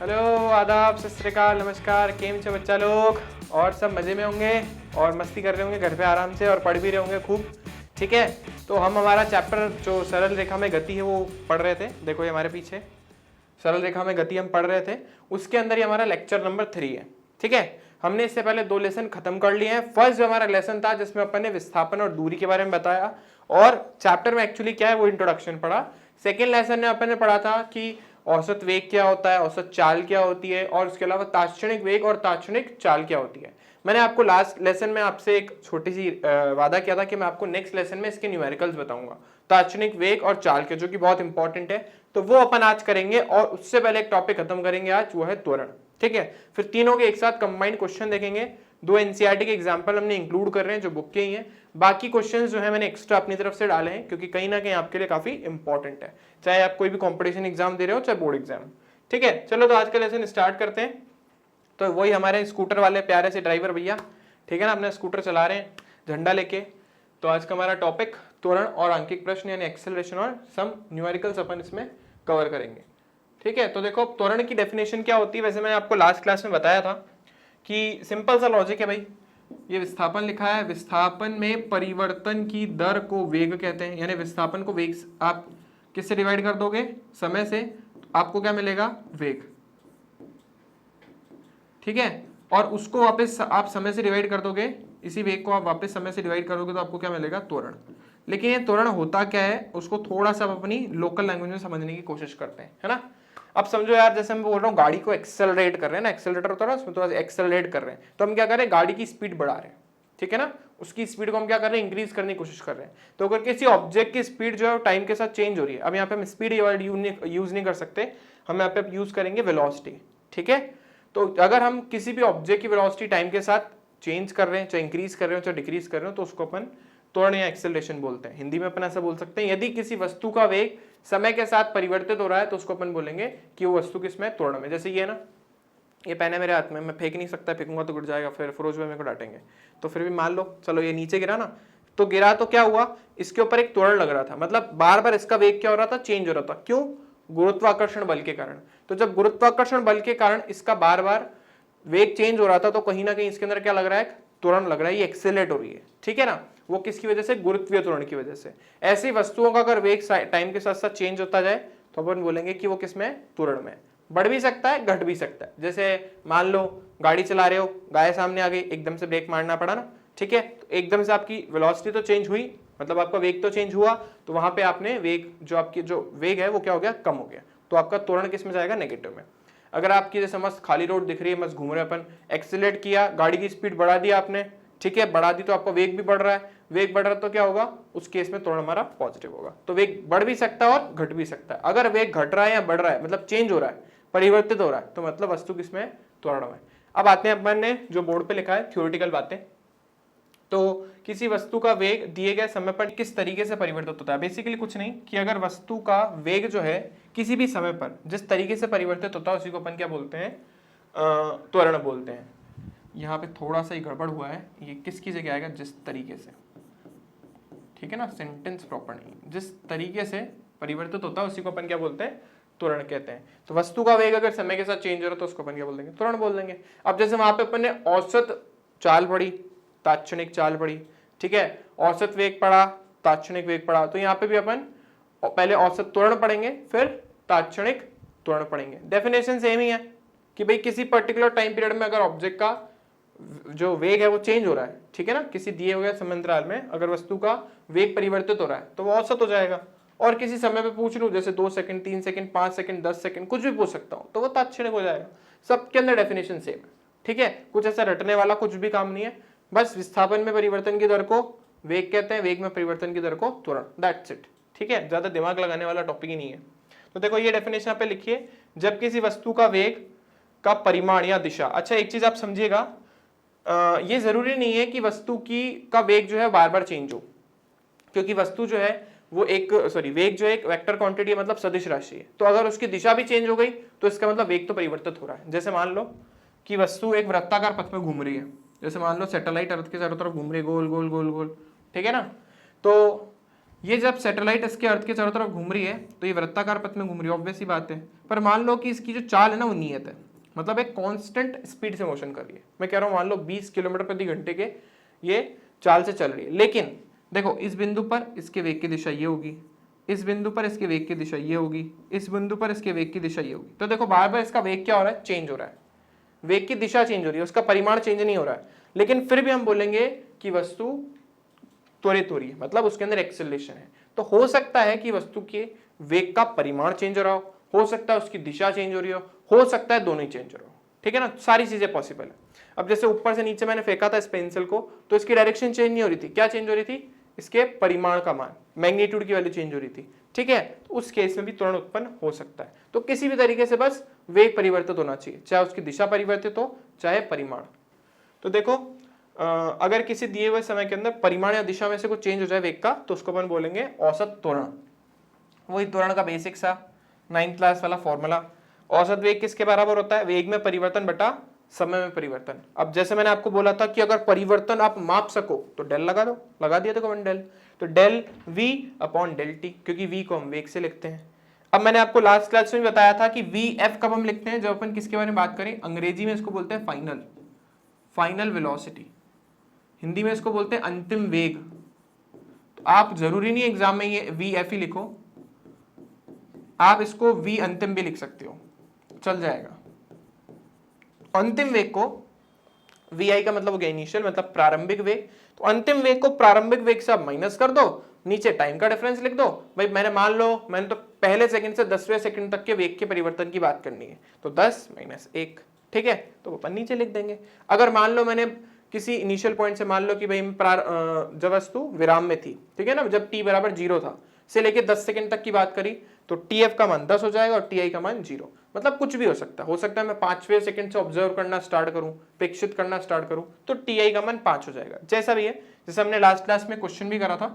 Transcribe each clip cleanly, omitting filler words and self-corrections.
Hello, आदाब, सत श्री अकाल, नमस्कार। केम छे बच्चा लोग? और सब मज़े में होंगे और मस्ती कर रहे होंगे घर पे आराम से और पढ़ भी रहे होंगे खूब। ठीक है, तो हम हमारा चैप्टर जो सरल रेखा में गति है वो पढ़ रहे थे। देखो ये हमारे पीछे सरल रेखा में गति हम पढ़ रहे थे, उसके अंदर ही हमारा लेक्चर नंबर 3 है। ठीक है, हमने इससे पहले 2 लेसन खत्म कर लिए हैं। फर्स्ट जो हमारा लेसन था जिसमें अपन ने विस्थापन और दूरी के बारे में बताया और चैप्टर में एक्चुअली क्या है वो इंट्रोडक्शन पढ़ा। सेकेंड लेसन में अपन ने पढ़ा था कि औसत वेग क्या होता है, औसत चाल क्या होती है और उसके अलावा तात्क्षणिक वेग और तात्क्षणिक चाल क्या होती है। मैंने आपको लास्ट लेसन में आपसे एक छोटी सी वादा किया था कि मैं आपको नेक्स्ट लेसन में इसके न्यूमेरिकल्स बताऊंगा, तात्क्षणिक वेग और चाल के, जो कि बहुत इंपॉर्टेंट है। तो वो अपन आज करेंगे और उससे पहले एक टॉपिक खत्म करेंगे आज, वो है त्वरण। ठीक है, फिर तीनों के एक साथ कंबाइंड क्वेश्चन देखेंगे। 2 एनसीईआरटी के एग्जाम्पल हमने इंक्लूड कर रहे हैं जो बुक के ही हैं। बाकी क्वेश्चंस जो है मैंने एक्स्ट्रा अपनी तरफ से डाले हैं क्योंकि कहीं ना कहीं आपके लिए काफी इंपॉर्टेंट है, चाहे आप कोई भी कंपटीशन एग्जाम दे रहे हो चाहे बोर्ड एग्जाम। ठीक है, चलो तो आज का लेसन स्टार्ट करते हैं। तो वही हमारे स्कूटर वाले प्यारे से ड्राइवर भैया, ठीक है ना, अपने स्कूटर चला रहे हैं झंडा लेके। तो आज का हमारा टॉपिक त्वरण और आंकिक प्रश्न यानी एक्सेलरेशन और सम न्यूमेरिकल्स अपन इसमें कवर करेंगे। ठीक है, तो देखो त्वरण की डेफिनेशन क्या होती है। वैसे मैंने आपको लास्ट क्लास में बताया था कि सिंपल सा लॉजिक है भाई। ये विस्थापन लिखा है, विस्थापन में परिवर्तन की दर को वेग कहते हैं, यानी विस्थापन को वेग आप किससे डिवाइड कर दोगे? समय से, तो आपको क्या मिलेगा? वेग। ठीक है, और उसको वापस आप समय से डिवाइड कर दोगे, इसी वेग को आप वापस समय से डिवाइड करोगे तो आपको क्या मिलेगा? त्वरण। लेकिन ये त्वरण होता क्या है उसको थोड़ा सा अपनी लोकल लैंग्वेज में समझने की कोशिश करते हैं, है ना। अब समझो यार, जैसे मैं बोल रहा हूँ गाड़ी को एक्सेलरेट कर रहे हैं ना, एक्सेलरेटर होता है ना, उसमें थोड़ा सा एक्सेलरेट कर रहे हैं, तो हम क्या कर रहे हैं? गाड़ी की स्पीड बढ़ा रहे हैं। ठीक है ना, उसकी स्पीड को हम क्या कर रहे हैं? इंक्रीज करने की कोशिश कर रहे हैं। तो अगर किसी ऑब्जेक्ट की स्पीड जो है टाइम के साथ चेंज हो रही है, अब यहाँ पे हम स्पीड यूज नहीं कर सकते, हम यहाँ पे यूज करेंगे वेलोसिटी। ठीक है, तो अगर हम किसी भी ऑब्जेक्ट की वेलोसिटी टाइम के साथ चेंज कर रहे हैं, चाहे इंक्रीज कर रहे हो चाहे डिक्रीज कर रहे हो, तो उसको अपन त्वरण या एक्सेलरेशन बोलते हैं। हिंदी में अपन ऐसा बोल सकते हैं, यदि किसी वस्तु का वेग समय के साथ परिवर्तित हो रहा है तो उसको अपन बोलेंगे कि वो वस्तु किसमें? त्वरण में। जैसे ये ना, ये पेन है मेरे हाथ में, मैं फेंक नहीं सकता, फेंकूंगा तो गिर जाएगा, फिर फिरोज भाई मेरे को डांटेंगे। तो फिर भी मान लो, चलो ये नीचे गिरा ना, तो गिरा तो क्या हुआ? इसके ऊपर एक त्वरण लग रहा था, मतलब बार बार इसका वेग क्या हो रहा था? चेंज हो रहा था। क्यों? गुरुत्वाकर्षण बल के कारण। तो जब गुरुत्वाकर्षण बल के कारण इसका बार बार वेग चेंज हो रहा था तो कहीं ना कहीं इसके अंदर क्या लग रहा है? त्वरण लग रहा है, ये एक्सेलरेट हो रही है। ठीक है ना, वो किसकी वजह से? गुरुत्वीय त्वरण की वजह से। ऐसी वस्तुओं का अगर वेग टाइम के साथ साथ चेंज होता जाए तो अपन बोलेंगे कि वो किसमें? त्वरण में। बढ़ भी सकता है, घट भी सकता है। जैसे मान लो गाड़ी चला रहे हो, गाय सामने आ गई, एकदम से ब्रेक मारना पड़ा ना। ठीक है, तो एकदम से आपकी वेलोसिटी तो चेंज हुई, मतलब आपका वेग तो चेंज हुआ, तो वहां पे आपने वेग जो आपकी जो वेग है वो क्या हो गया? कम हो गया। तो आपका त्वरण किस में जाएगा? नेगेटिव में। अगर आपकी जैसे मस्त खाली रोड दिख रही है, मस्त घूम रहे अपन, एक्सीलरेट किया, गाड़ी की स्पीड बढ़ा दी आपने, ठीक है, बढ़ा दी तो आपका वेग भी बढ़ रहा है, वेग बढ़ रहा है तो क्या होगा? उस केस में त्वरण हमारा पॉजिटिव होगा। तो वेग बढ़ भी सकता है और घट भी सकता है। अगर वेग घट रहा है या बढ़ रहा है, मतलब चेंज हो रहा है, परिवर्तित हो रहा है, तो मतलब वस्तु किसमें? त्वरण में। अब आते हैं अपन ने जो बोर्ड पे लिखा है थ्योरेटिकल बातें। तो किसी वस्तु का वेग दिए गए समय पर किस तरीके से परिवर्तित होता है? बेसिकली कुछ नहीं, कि अगर वस्तु का वेग जो है किसी भी समय पर जिस तरीके से परिवर्तित होता है उसी को अपन क्या बोलते हैं? त्वरण बोलते हैं। यहाँ पे थोड़ा सा ही गड़बड़ हुआ है, ये किसकी जगह आएगा? जिस तरीके से। ठीक है ना, सेंटेंस प्रॉपर नहीं, जिस तरीके से परिवर्तित होता है उसी को अपन क्या बोलते हैं? त्वरण कहते हैं। तो वस्तु का वेग अगर समय के साथ चेंज हो रहा है तो उसको अपन क्या बोल देंगे? त्वरण बोल देंगे। अब जैसे वहां पे अपन ने औसत चाल पढ़ी, तात्क्षणिक चाल पढ़ी, ठीक है, औसत वेग पढ़ा, तात्क्षणिक वेग पढ़ा, तो यहाँ पे भी अपन पहले औसत त्वरण पढ़ेंगे फिर तात्क्षणिक त्वरण पढ़ेंगे। डेफिनेशन सेम ही है कि भाई किसी पर्टिकुलर टाइम पीरियड में अगर ऑब्जेक्ट का जो वेग है वो चेंज हो रहा है, ठीक है ना, किसी दिए हुए समयांतराल में अगर वस्तु का वेग परिवर्तित हो रहा है तो वो औसत हो जाएगा। और किसी समय पे पूछ लूं, जैसे 2 सेकंड, 3 सेकंड, 5 सेकंड, 10 सेकंड, कुछ भी पूछ सकता हूं, तो वो तात्क्षणिक हो जाएगा। सबके अंदर डेफिनेशन सेम है। ठीक है, कुछ ऐसा रटने वाला कुछ भी काम नहीं है। बस विस्थापन में परिवर्तन की दर को वेग कहते हैं, वेग में परिवर्तन की दर को त्वरण, दैट्स इट। ठीक है, ज्यादा दिमाग लगाने वाला टॉपिक ही नहीं है। तो देखो ये डेफिनेशन यहाँ पे लिखिए, जब किसी वस्तु का वेग का परिमाण या दिशा। अच्छा एक चीज आप समझिएगा, ये जरूरी नहीं है कि वस्तु की का वेग जो है बार बार चेंज हो, क्योंकि वस्तु जो है वो एक वेग जो है एक वेक्टर क्वांटिटी है, मतलब सदिश राशि है। तो अगर उसकी दिशा भी चेंज हो गई तो इसका मतलब वेग तो परिवर्तित हो रहा है। जैसे मान लो कि वस्तु एक वृत्ताकार पथ में घूम रही है, जैसे मान लो सैटेलाइट अर्थ के चारों तरफ घूम रही है, गोल गोल गोल गोल, ठीक है ना। तो ये जब सैटेलाइट इसके अर्थ के चारों तरफ घूम रही है तो ये वृत्ताकार पथ में घूम रही है, ऑब्वियस सी बात है। पर मान लो कि इसकी जो चाल है ना वो नियत है, मतलब एक कांस्टेंट स्पीड से मोशन कर रही है। मैं कह रहा हूँ मान लो 20 किलोमीटर प्रति घंटे के ये चाल से चल रही है, लेकिन देखो इस बिंदु पर इसके वेग की दिशा ये होगी, इस बिंदु पर इसके वेग की दिशा ये होगी, इस बिंदु पर इसके वेग की दिशा ये होगी। तो देखो बार बार इसका वेग क्या हो रहा है, चेंज हो रहा है, वेग की दिशा चेंज हो रही है, उसका परिमाण चेंज नहीं हो रहा है, लेकिन फिर भी हम बोलेंगे कि वस्तु त्वरित हो रही है, मतलब उसके अंदर एक्सेलरेशन है। तो हो सकता है कि वस्तु के वेग का परिमाण चेंज हो रहा हो सकता है उसकी दिशा चेंज हो रही हो सकता है दोनों ही चेंज हो रहा हो, ठीक है ना, सारी चीजें पॉसिबल है। अब जैसे ऊपर से नीचे मैंने फेंका था इस पेंसिल को, तो इसकी डायरेक्शन चेंज नहीं हो रही थी, क्या चेंज हो रही थी, इसके परिमाण का मान, मैग्नीट्यूड की वैल्यू चेंज हो रही थी, ठीक है। तो उस केस में भी त्वरण उत्पन्न हो सकता है। तो किसी भी तरीके से बस वेग परिवर्तित होना चाहिए, चाहे उसकी दिशा परिवर्तित हो चाहे परिमाण। तो देखो अगर किसी दिए हुए समय के अंदर परिमाण या दिशा में से कुछ चेंज हो जाए वेग का, तो उसको अपन बोलेंगे औसत त्वरण। वही त्वरण का बेसिक सा 9th क्लास वाला फॉर्मूला। औसत वेग किसके बराबर होता है, वेग में परिवर्तन बटा समय में परिवर्तन। अब जैसे मैंने आपको बोला था कि अगर परिवर्तन आप माप सको तो डेल लगा दो, लगा दिया देखो डेल, तो del v upon del T, क्योंकि v को हम वेग से लिखते हैं। अब मैंने आपको लास्ट क्लास में बताया था कि vf कब हम लिखते हैं, जब अपन किसके बारे में बात करें, अंग्रेजी में इसको बोलते हैं फाइनल वेलोसिटी, हिंदी में इसको बोलते हैं अंतिम वेग। तो आप जरूरी नहीं एग्जाम में ये vf ही लिखो, आप इसको v अंतिम भी लिख सकते हो, चल जाएगा। अंतिम वेग को vi का मतलब हो गया इनिशियल, मतलब प्रारंभिक वेग। तो अंतिम वेग को प्रारंभिक वेग से आप माइनस कर दो, नीचे टाइम का डिफरेंस लिख दो। भाई मैंने मान लो मैंने तो पहले सेकंड से 10वें सेकंड तक के वेग के परिवर्तन की बात करनी है, तो 10 माइनस 1, ठीक है, तो अपन नीचे लिख देंगे। अगर मान लो मैंने किसी इनिशियल पॉइंट से, मान लो कि भाई जब वस्तु विराम में थी, ठीक है ना, जब t बराबर 0 था से लेके 10 सेकंड तक की बात करी, तो tf का मान 10 हो जाएगा और ti का मान 0। मतलब कुछ भी हो सकता है मैं 5वें सेकंड से ऑब्जर्व करना स्टार्ट करूं, प्रेक्षित करना स्टार्ट करूं, तो ti का मान 5 हो जाएगा। जैसा भी है, जैसे हमने लास्ट क्लास में क्वेश्चन भी करा था,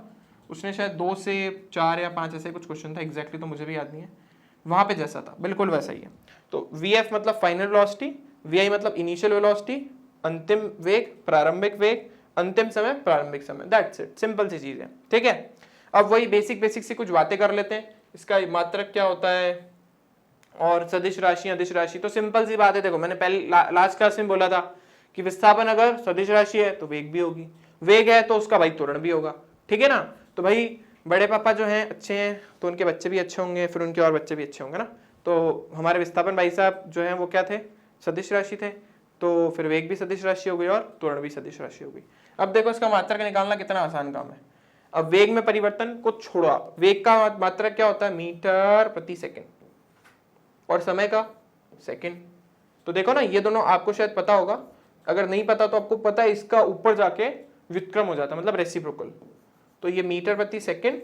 उसने शायद 2 से 4 या 5 ऐसे कुछ क्वेश्चन था, एग्जैक्टली तो मुझे भी याद नहीं है, वहां पे जैसा था बिल्कुल वैसा ही है। तो vf मतलब फाइनल वेलोसिटी, vi मतलब इनिशियल वेलोसिटी, अंतिम वेग प्रारंभिक वेग, अंतिम समय प्रारंभिक समय, दैट्स इट, सिंपल सी चीज है, ठीक है। अब वही बेसिक से कुछ बातें कर लेते हैं, इसका मात्रक क्या होता है और सदिश राशि अदिश राशि। तो सिंपल सी बात है, देखो मैंने पहले लास्ट क्लास में बोला था कि विस्थापन अगर सदिश राशि है तो वेग भी होगी, वेग है तो उसका भाई त्वरण भी होगा, ठीक है ना। तो भाई बड़े पापा जो हैं अच्छे हैं तो उनके बच्चे भी अच्छे होंगे, फिर उनके और बच्चे भी अच्छे होंगे ना। तो हमारे विस्थापन भाई साहब जो हैं वो क्या थे, सदिश राशि थे, तो फिर वेग भी सदिश राशि हो गई और त्वरण भी सदिश राशि हो गई। अब देखो इसका मात्रक निकालना कितना आसान काम है। अब वेग में परिवर्तन को छोड़ो आप, वेग का मात्रक क्या होता है, मीटर प्रति सेकंड, और समय का सेकंड। तो देखो ना ये दोनों आपको शायद पता होगा, अगर नहीं पता तो आपको पता है इसका ऊपर जाके व्युत्क्रम हो जाता है, मतलब रेसिप्रोकल। तो ये मीटर प्रति सेकंड,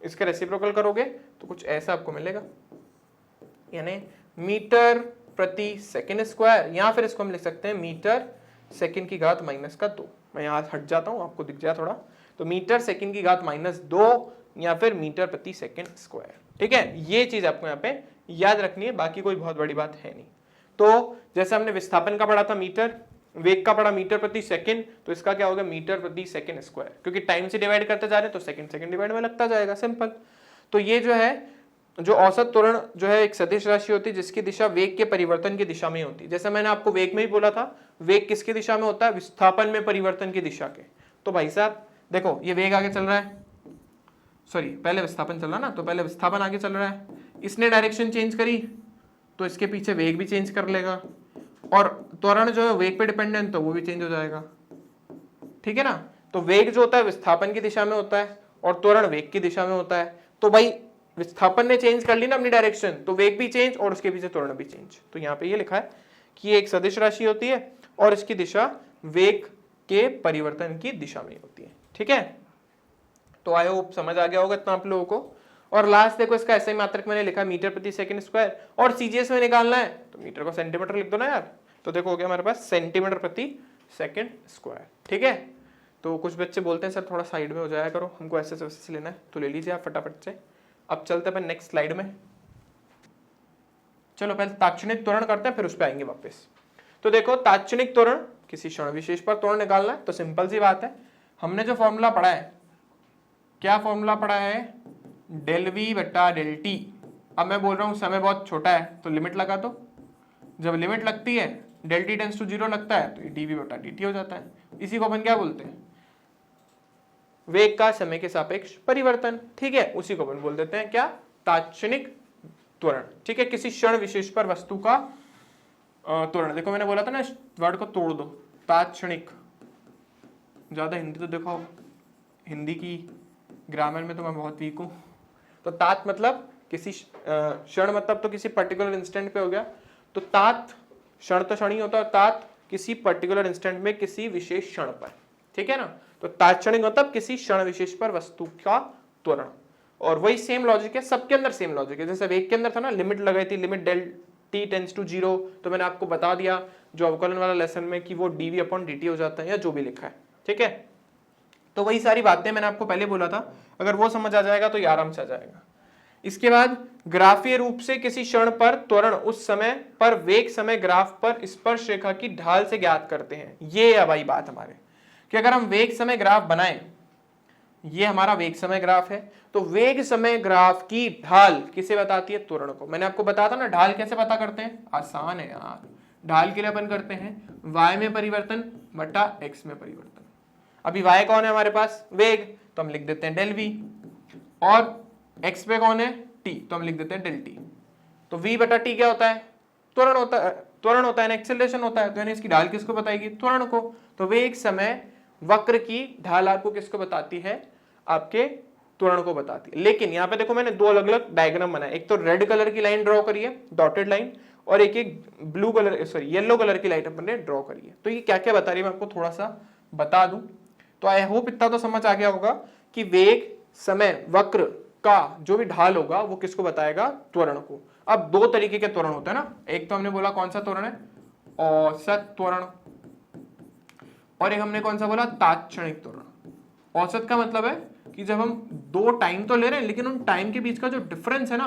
इसका रेसिप्रोकल करोगे तो कुछ ऐसा आपको मिलेगा, यानी मीटर प्रति सेकंड स्क्वायर, या फिर इसको हम लिख सकते हैं मीटर सेकंड की घात -2। मैं यहाँ हट जाता हूँ, आपको दिख जाए थोड़ा, तो मीटर सेकंड की घात -2 या फिर मीटर प्रति सेकंड स्क्वायर, ठीक है। ये चीज आपको यहाँ पे याद रखनी है, बाकी कोई बहुत बड़ी बात है नहीं। तो जैसे हमने विस्थापन का पढ़ा था मीटर, वेग का पढ़ा मीटर प्रति सेकंड, तो इसका क्या होगा मीटर प्रति सेकंड स्क्वायर, क्योंकि टाइम से डिवाइड करते जा रहे हैं तो सेकंड डिवाइड में लगता जाएगा, सिंपल। तो ये जो है, जो औसत त्वरण जो है एक सदिश राशि होती है जिसकी दिशा वेग के परिवर्तन की दिशा में होती है। जैसे मैंने आपको वेग में ही बोला था, वेग किसकी दिशा में होता है, विस्थापन में परिवर्तन की दिशा के। तो भाई साहब देखो ये वेग आगे चल रहा है, सॉरी पहले विस्थापन चल रहा ना, तो पहले विस्थापन आगे चल रहा है, इसने डायरेक्शन चेंज करी तो इसके पीछे वेग भी चेंज कर लेगा, और त्वरण जो है वेग पे डिपेंडेंट तो वो भी चेंज हो जाएगा, ठीक है ना। तो वेग जो होता है विस्थापन की दिशा में होता है और त्वरण वेग की दिशा में होता है। तो भाई विस्थापन ने चेंज कर ली ना अपनी डायरेक्शन, तो वेग भी चेंज और उसके पीछे त्वरण भी चेंज। तो यहाँ पे ये लिखा है कि ये एक सदिश राशि होती है और इसकी दिशा वेग के परिवर्तन की दिशा में होती है, ठीक है। तो आई होप समझ आ गया होगा इतना आप लोगों को। और लास्ट देखो इसका ऐसा ही मात्रक मैंने लिखा मीटर प्रति सेकंड स्क्वायर, और सीजीएस में निकालना है तो मीटर को सेंटीमीटर लिख दो ना यार। तो देखो हो गया हमारे पास सेंटीमीटर प्रति सेकंड स्क्वायर, ठीक है। तो कुछ बच्चे बोलते हैं सर थोड़ा साइड में हो जाया करो, हमको ऐसे से लेना है, तो ले लीजिए आप फटाफट से। अब चलते हैं नेक्स्ट स्लाइड में। चलो पहले तात्क्षणिक त्वरण करते हैं, फिर उस पर आएंगे वापस। तो देखो तात्क्षणिक त्वरण, किसी क्षण विशेष पर त्वरण निकालना है, तो सिंपल सी बात है, हमने जो फॉर्मूला पढ़ा है क्या फॉर्मूला पड़ा है, डेल वी बटा डेल टी। अब मैं बोल रहा हूँ समय बहुत छोटा है तो लिमिट लगा दो, जब लिमिट लगती है डेल टी टेंस टू 0 लगता है तो ये डी वी बटा डी टी हो जाता है। इसी को अपन क्या बोलते हैं, वेग का समय के सापेक्ष परिवर्तन। ठीक है, उसी को अपन बोल देते हैं क्या, तात्क्षणिक त्वरण। ठीक है, किसी क्षण विशेष पर वस्तु का त्वरण। देखो मैंने बोला था ना, वर्ड को तोड़ दो, तात्क्षणिक। ज्यादा हिंदी तो देखो, हिंदी की ग्रामर में तो मैं बहुत वीक हूँ। तो तात मतलब किसी क्षण, मतलब तो किसी पर्टिकुलर इंस्टेंट पे हो गया। तो तात क्षण तो क्षण ही होता है, तात किसी पर्टिकुलर इंस्टेंट में किसी विशेष क्षण पर। ठीक है ना, तो तात्क्षणिक मतलब किसी क्षण विशेष पर वस्तु का त्वरण। और वही सेम लॉजिक है, सबके अंदर सेम लॉजिक है। जैसे वेग के अंदर था ना, लिमिट लगाई थी, limit del T tends to 0, तो मैंने आपको बता दिया जो अवकलन वाला लेसन में कि वो डीवी अपॉन डी टी हो जाता है, या जो भी लिखा है। ठीक है, तो वही सारी बातें मैंने आपको पहले बोला था, अगर वो समझ आ जाएगा तो ये आराम से आ जाएगा। इसके बाद ग्राफीय रूप से किसी क्षण पर त्वरण उस समय पर वेग समय ग्राफ पर स्पर्श रेखा की ढाल से ज्ञात करते हैं। ये है भाई बात हमारे, कि अगर हम वेग समय ग्राफ बनाएं, ये हमारा वेग समय ग्राफ है, तो वेग समय ग्राफ की ढाल किसे बताती है, त्वरण को। मैंने आपको बताया था ना, ढाल कैसे पता करते हैं, आसान है यार। ढाल के लिए अपन करते हैं y में परिवर्तन बटा x में परिवर्तन। अभी y कौन है हमारे पास, वेग, तो हम लिख देते हैं डेल v, और x पे कौन है, t, तो हम लिख देते हैं डेल t। तो v बटा t क्या होता है, त्वरण होता है, त्वरण होता है ना, एक्सेलरेशन होता है। तो यानी इसकी ढाल किसको बताएगी, त्वरण को। तो वेग समय वक्र की ढाल आपको किसको बताती है, आपके त्वरण को बताती है। लेकिन यहाँ पे देखो मैंने दो अलग अलग डायग्राम बनाए, एक तो रेड कलर की लाइन ड्रॉ करी है, डॉटेड लाइन, और एक blue colour, sorry yellow colour की लाइन अपन ने ड्रॉ करी है। तो ये क्या क्या बता रही है मैं आपको थोड़ा सा बता दूं। तो आई होप इतना तो समझ आ गया होगा कि वेग समय वक्र का जो भी ढाल होगा वो किसको बताएगा, त्वरण को। अब दो तरीके के त्वरण होते हैं ना, एक तो हमने बोला कौन सा त्वरण है, औसत त्वरण, और एक हमने कौन सा बोला, तात्क्षणिक त्वरण। औसत का मतलब है कि जब हम दो टाइम तो ले रहे हैं लेकिन उन टाइम के बीच का जो डिफरेंस है ना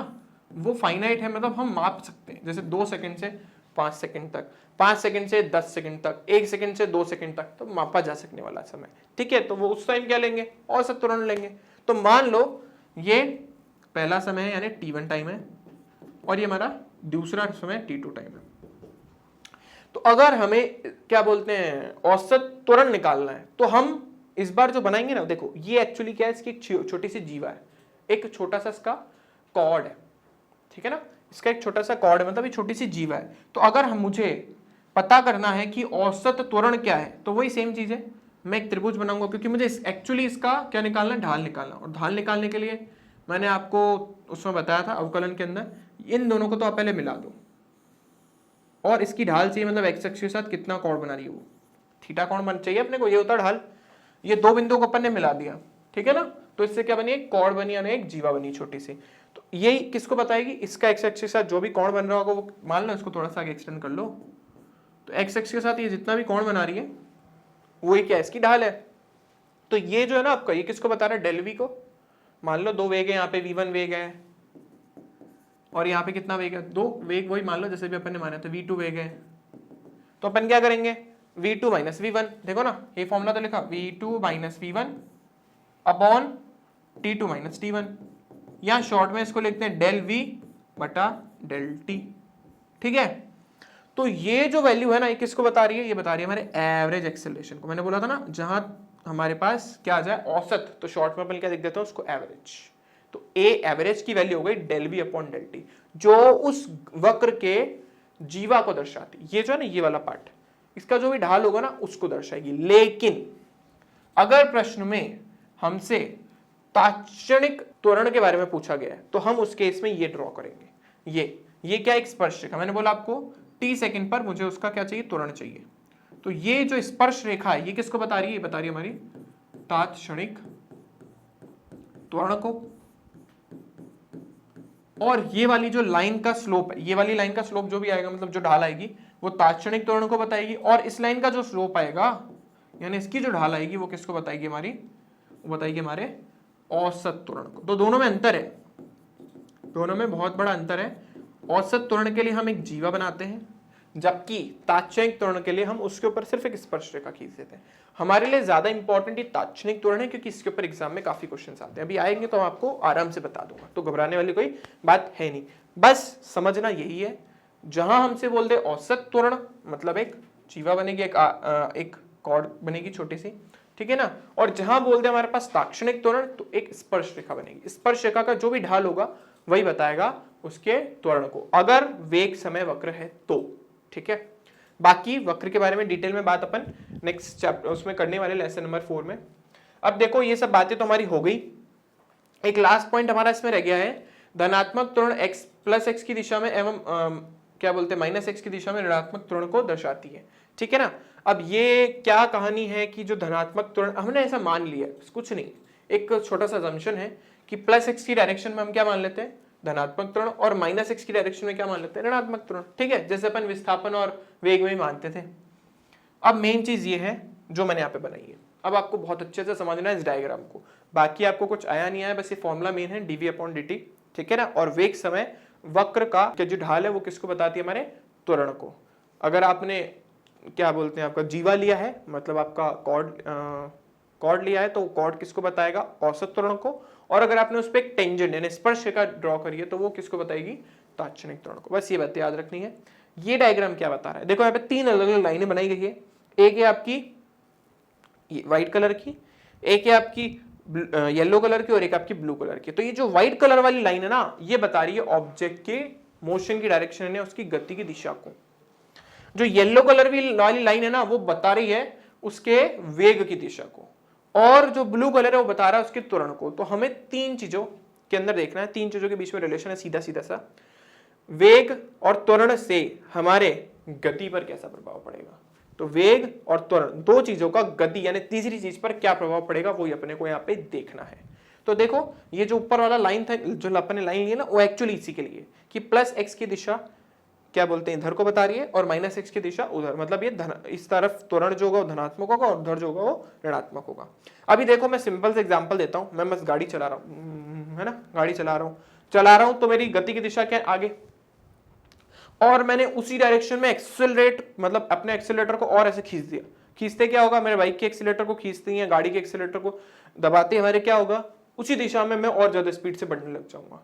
वो फाइनाइट है, मतलब हम माप सकते हैं। जैसे 2 सेकंड से 5 सेकंड तक, 5 सेकंड से 10 सेकंड तक, 1 सेकंड से 2 सेकंड तक, तो मापा जा सकने वाला समय। ठीक है, तो वो उस टाइम क्या लेंगे, औसत त्वरण लेंगे। तो मान लो ये पहला समय है यानी t1 टाइम है, और ये हमारा दूसरा समय t2 टाइम है। तो अगर हमें क्या बोलते हैं, औसत त्वरण निकालना है, तो हम इस बार जो बनाएंगे ना, देखो ये एक्चुअली क्या है, इसकी एक छोटी सी जीवा है, एक छोटा सा इसका कॉर्ड है। ठीक है ना, इसका एक छोटा सा कॉर्ड है, मतलब ये छोटी सी जीवा है। तो अगर हम मुझे पता करना है कि औसत त्वरण क्या है, तो वही सेम चीज है, मैं एक त्रिभुज बनाऊंगा, क्योंकि मुझे एक्चुअली इसका क्या निकालना है, ढाल निकालना। और ढाल निकालने के लिए मैंने आपको उसमें बताया था अवकलन के अंदर, इन दोनों को तो आप पहले मिला दो, और इसकी ढाल चाहिए, मतलब एक्स अक्ष के साथ कितना कोण बना रही है वो, थीटा कोण बन चाहिए अपने को, ये होता है ढाल। ये दो बिंदुओं को अपन ने मिला दिया, ठीक है ना, तो इससे क्या बनी, एक कोण बनी, यानी एक जीवा बनी छोटी सी। तो ये किसको बताएगी, इसका एक्स अक्ष के साथ जो भी कोण बन रहा होगा वो, मान लो इसको थोड़ा सा आगे एक्सटेंड कर लो, तो एक्स अक्ष के साथ ये जितना भी कोण बना रही है वही क्या, इसकी ढाल है। तो ये जो है ना आपका, ये किसको बता रहा है, डेल वी को। मान लो दो वेग है, यहाँ पे v1 वेग है, और यहाँ पे कितना वेग है, दो वेग, वही मान लो जैसे भी अपन ने माना, तो v2 वेग है। तो अपन क्या करेंगे, v2 माइनस v1, देखो ना ये फॉर्मूला तो लिखा, v2 minus v1 upon t2 minus t1, या शॉर्ट में इसको लिखते हैं डेल v बटा डेल t। ठीक है, तो ये जो वैल्यू है ना, ये किसको बता रही है, ये बता रही है हमारे एवरेज एक्सेलरेशन को। मैंने बोला था ना, जहां हमारे पास क्या आ जाए औसत, तो शॉर्ट में अपन क्या लिख देते हैं उसको, एवरेज। तो ए एवरेज की वैल्यू हो गई del V upon del T, जो उस वक्र के जीवा को दर्शाती। ये जो है ना, ये वाला पार्ट, इसका जो भी ढाल होगा ना उसको दर्शाएगी। लेकिन अगर प्रश्न में हमसे तात्क्षणिक त्वरण के बारे में पूछा गया है, तो हम उस केस में ये ड्रॉ करेंगे। ये क्या, एक स्पर्श रेखा। मैंने बोला आपको टी सेकंड पर मुझे उसका क्या चाहिए, त्वरण चाहिए। तो ये जो स्पर्श रेखा है, ये किसको बता रही है, ये बता रही है हमारी तात्क्षणिक त्वरण को। और ये वाली जो लाइन का स्लोप है, ये वाली लाइन का स्लोप जो भी आएगा, मतलब जो ढाल आएगी, वो तात्क्षणिक त्वरण को बताएगी। और इस लाइन का जो स्लोप आएगा, यानी इसकी जो ढाल आएगी, वो किसको बताएगी हमारी, वो बताएगी हमारे औसत त्वरण को। तो दोनों में अंतर है, दोनों में बहुत बड़ा अंतर है। औसत त्वरण के लिए हम एक जीवा बनाते हैं, जबकि तात्क्षणिक त्वरण के लिए हम उसके ऊपर सिर्फ एक स्पर्श रेखा खींच देते हैं। हमारे लिए ज्यादा इंपॉर्टेंट ये तात्क्षणिक त्वरण है, क्योंकि इसके ऊपर एग्जाम में काफी क्वेश्चंस आते हैं। अभी आएंगे तो आपको आराम से बता दूंगा, तो घबराने वाली कोई बात है नहीं। बस समझना यही है, जहां हमसे बोल दे औसत त्वरण मतलब एक जीवा बनेगी, एक कॉर्ड बनेगी छोटी सी, ठीक है ना, और जहां बोल दे हमारे पास तात्क्षणिक त्वरण तो एक स्पर्श रेखा बनेगी। स्पर्श रेखा का जो भी ढाल होगा वही बताएगा उसके त्वरण को, अगर वेग समय वक्र है तो, ठीक है। बाकी वक्र के बारे में डिटेल में बात अपन नेक्स्ट चैप्टर उसमें करने वाले लेसन नंबर 4 में। अब देखो ये सब बातें तो हमारी हो गई। एक लास्ट पॉइंट हमारा इसमें रह गया है, धनात्मक त्वरण x प्लस x की दिशा में एवं क्या बोलते हैं माइनस x की दिशा में ऋणात्मक त्वरण को दर्शाती है, ठीक है ना। अब ये क्या कहानी है कि जो धनात्मक त्वरण हमने ऐसा मान लिया, कुछ नहीं, एक छोटा सा असम्पशन है कि प्लस x की डायरेक्शन में हम क्या मान लेते हैं धनात्मक त्वरण, और माइनस x की डायरेक्शन में क्या मान लेते हैं ऋणात्मक त्वरण, ठीक है, जैसे अपन विस्थापन और वेग में मानते थे। अब मेन चीज ये है जो मैंने यहाँ पे बनाई है, अब आपको बहुत अच्छे से समझना है इस डायग्राम को, बाकी आपको कुछ आया नहीं आया, बस ये फॉर्मूला मेन है dv/dt, ठीक है ना। और वेग समय वक्र का जो ढाल है वो किसको बताती है, हमारे त्वरण को। अगर आपने क्या बोलते हैं आपका जीवा लिया है, मतलब आपका कॉर्ड लिया है, तो कॉर्ड किसको बताएगा औसत त्वरण को, और अगर आपने उस पर एक टेंजेंट यानी स्पर्श रेखा ड्रॉ करी है तो वो किसको बताएगी तात्क्षणिक त्वरण को। बस ये बात याद रखनी है। ये डायग्राम क्या बता रहा है, देखो यहाँ पे 3 अलग अलग लाइनें बनाई गई है, एक है आपकी व्हाइट कलर की, एक है आपकी येलो कलर की, और एक आपकी ब्लू कलर की। तो ये जो व्हाइट कलर वाली लाइन है ना, ये बता रही है ऑब्जेक्ट के मोशन की डायरेक्शन है, उसकी गति की दिशा को। जो येलो कलर वाली लाइन है ना, वो बता रही है उसके वेग की दिशा को, और जो ब्लू कलर है वो बता रहा है उसके त्वरण को। तो हमें 3 चीजों के अंदर देखना है, 3 चीजों के बीच में रिलेशन है सीधा सीधा सा। वेग और त्वरण से हमारे गति पर कैसा प्रभाव पड़ेगा, तो वेग और त्वरण 2 चीजों का गति यानी तीसरी चीज पर क्या प्रभाव पड़ेगा, वो अपने को यहाँ पे देखना है। तो देखो ये जो ऊपर वाला लाइन था, जो अपन ने लाइन लिया ना, वो एक्चुअली इसी के लिए कि प्लस x की दिशा क्या बोलते हैं इधर को बता रही है, और माइनस x की दिशा उधर, मतलब ये इस तरफ त्वरण जो होगा वो धनात्मक होगा और उधर जो होगा वो ऋणात्मक होगा। अभी देखो मैं सिंपल से एग्जांपल देता हूं, मैं बस गाड़ी चला रहा हूं, है ना, गाड़ी चला रहा हूं तो मेरी गति की दिशा क्या है आगे, और मैंने उसी डायरेक्शन में एक्सेलरेट मतलब अपने एक्सेलरेटर को और ऐसे खींच दिया। खींचते क्या होगा, मेरे बाइक के एक्सेलरेटर को खींचते ही या गाड़ी के एक्सेलरेटर को दबाते हमारे क्या होगा, उसी दिशा में मैं और ज्यादा स्पीड से बढ़ने लग जाऊंगा।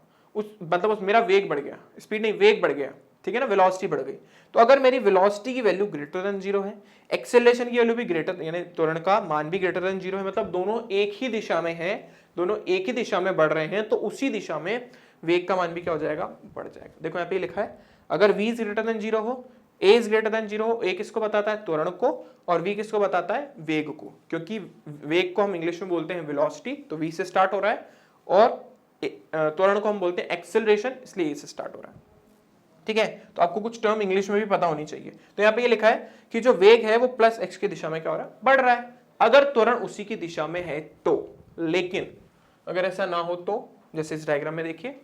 मतलब मेरा वेग बढ़ गया, स्पीड नहीं वेग बढ़ गया, ठीक है ना, वेलोसिटी बढ़ गई। तो अगर मेरी वेलोसिटी की वैल्यू ग्रेटर देन 0 है, एक्सेलरेशन की वैल्यू भी ग्रेटर यानी त्वरण का मान भी ग्रेटर देन 0 है, मतलब दोनों एक ही दिशा में है, दोनों एक ही दिशा में बढ़ रहे हैं, तो उसी दिशा में वेग का मान भी क्या हो जाएगा, बढ़ जाएगा। देखो यहाँ पे लिखा है, अगर v इज ग्रेटर देन 0 हो, a इज ग्रेटर देन 0 हो, a किसको बताता है त्वरण को, और v किसको बताता है वेग को, क्योंकि वेग को हम इंग्लिश में बोलते हैं वेलोसिटी, तो v से स्टार्ट हो रहा है, और त्वरण को हम बोलते हैं एक्सेलरेशन, इसलिए a से स्टार्ट हो रहा है, ठीक है। तो आपको कुछ टर्म इंग्लिश में भी पता होनी चाहिए। तो यहाँ पे ये लिखा है कि जो वेग है वो प्लस x की दिशा में क्या हो रहा है, बढ़ रहा है, अगर त्वरण उसी की दिशा में है तो। लेकिन अगर ऐसा ना हो तो, जैसे इस डायग्राम में देखिए,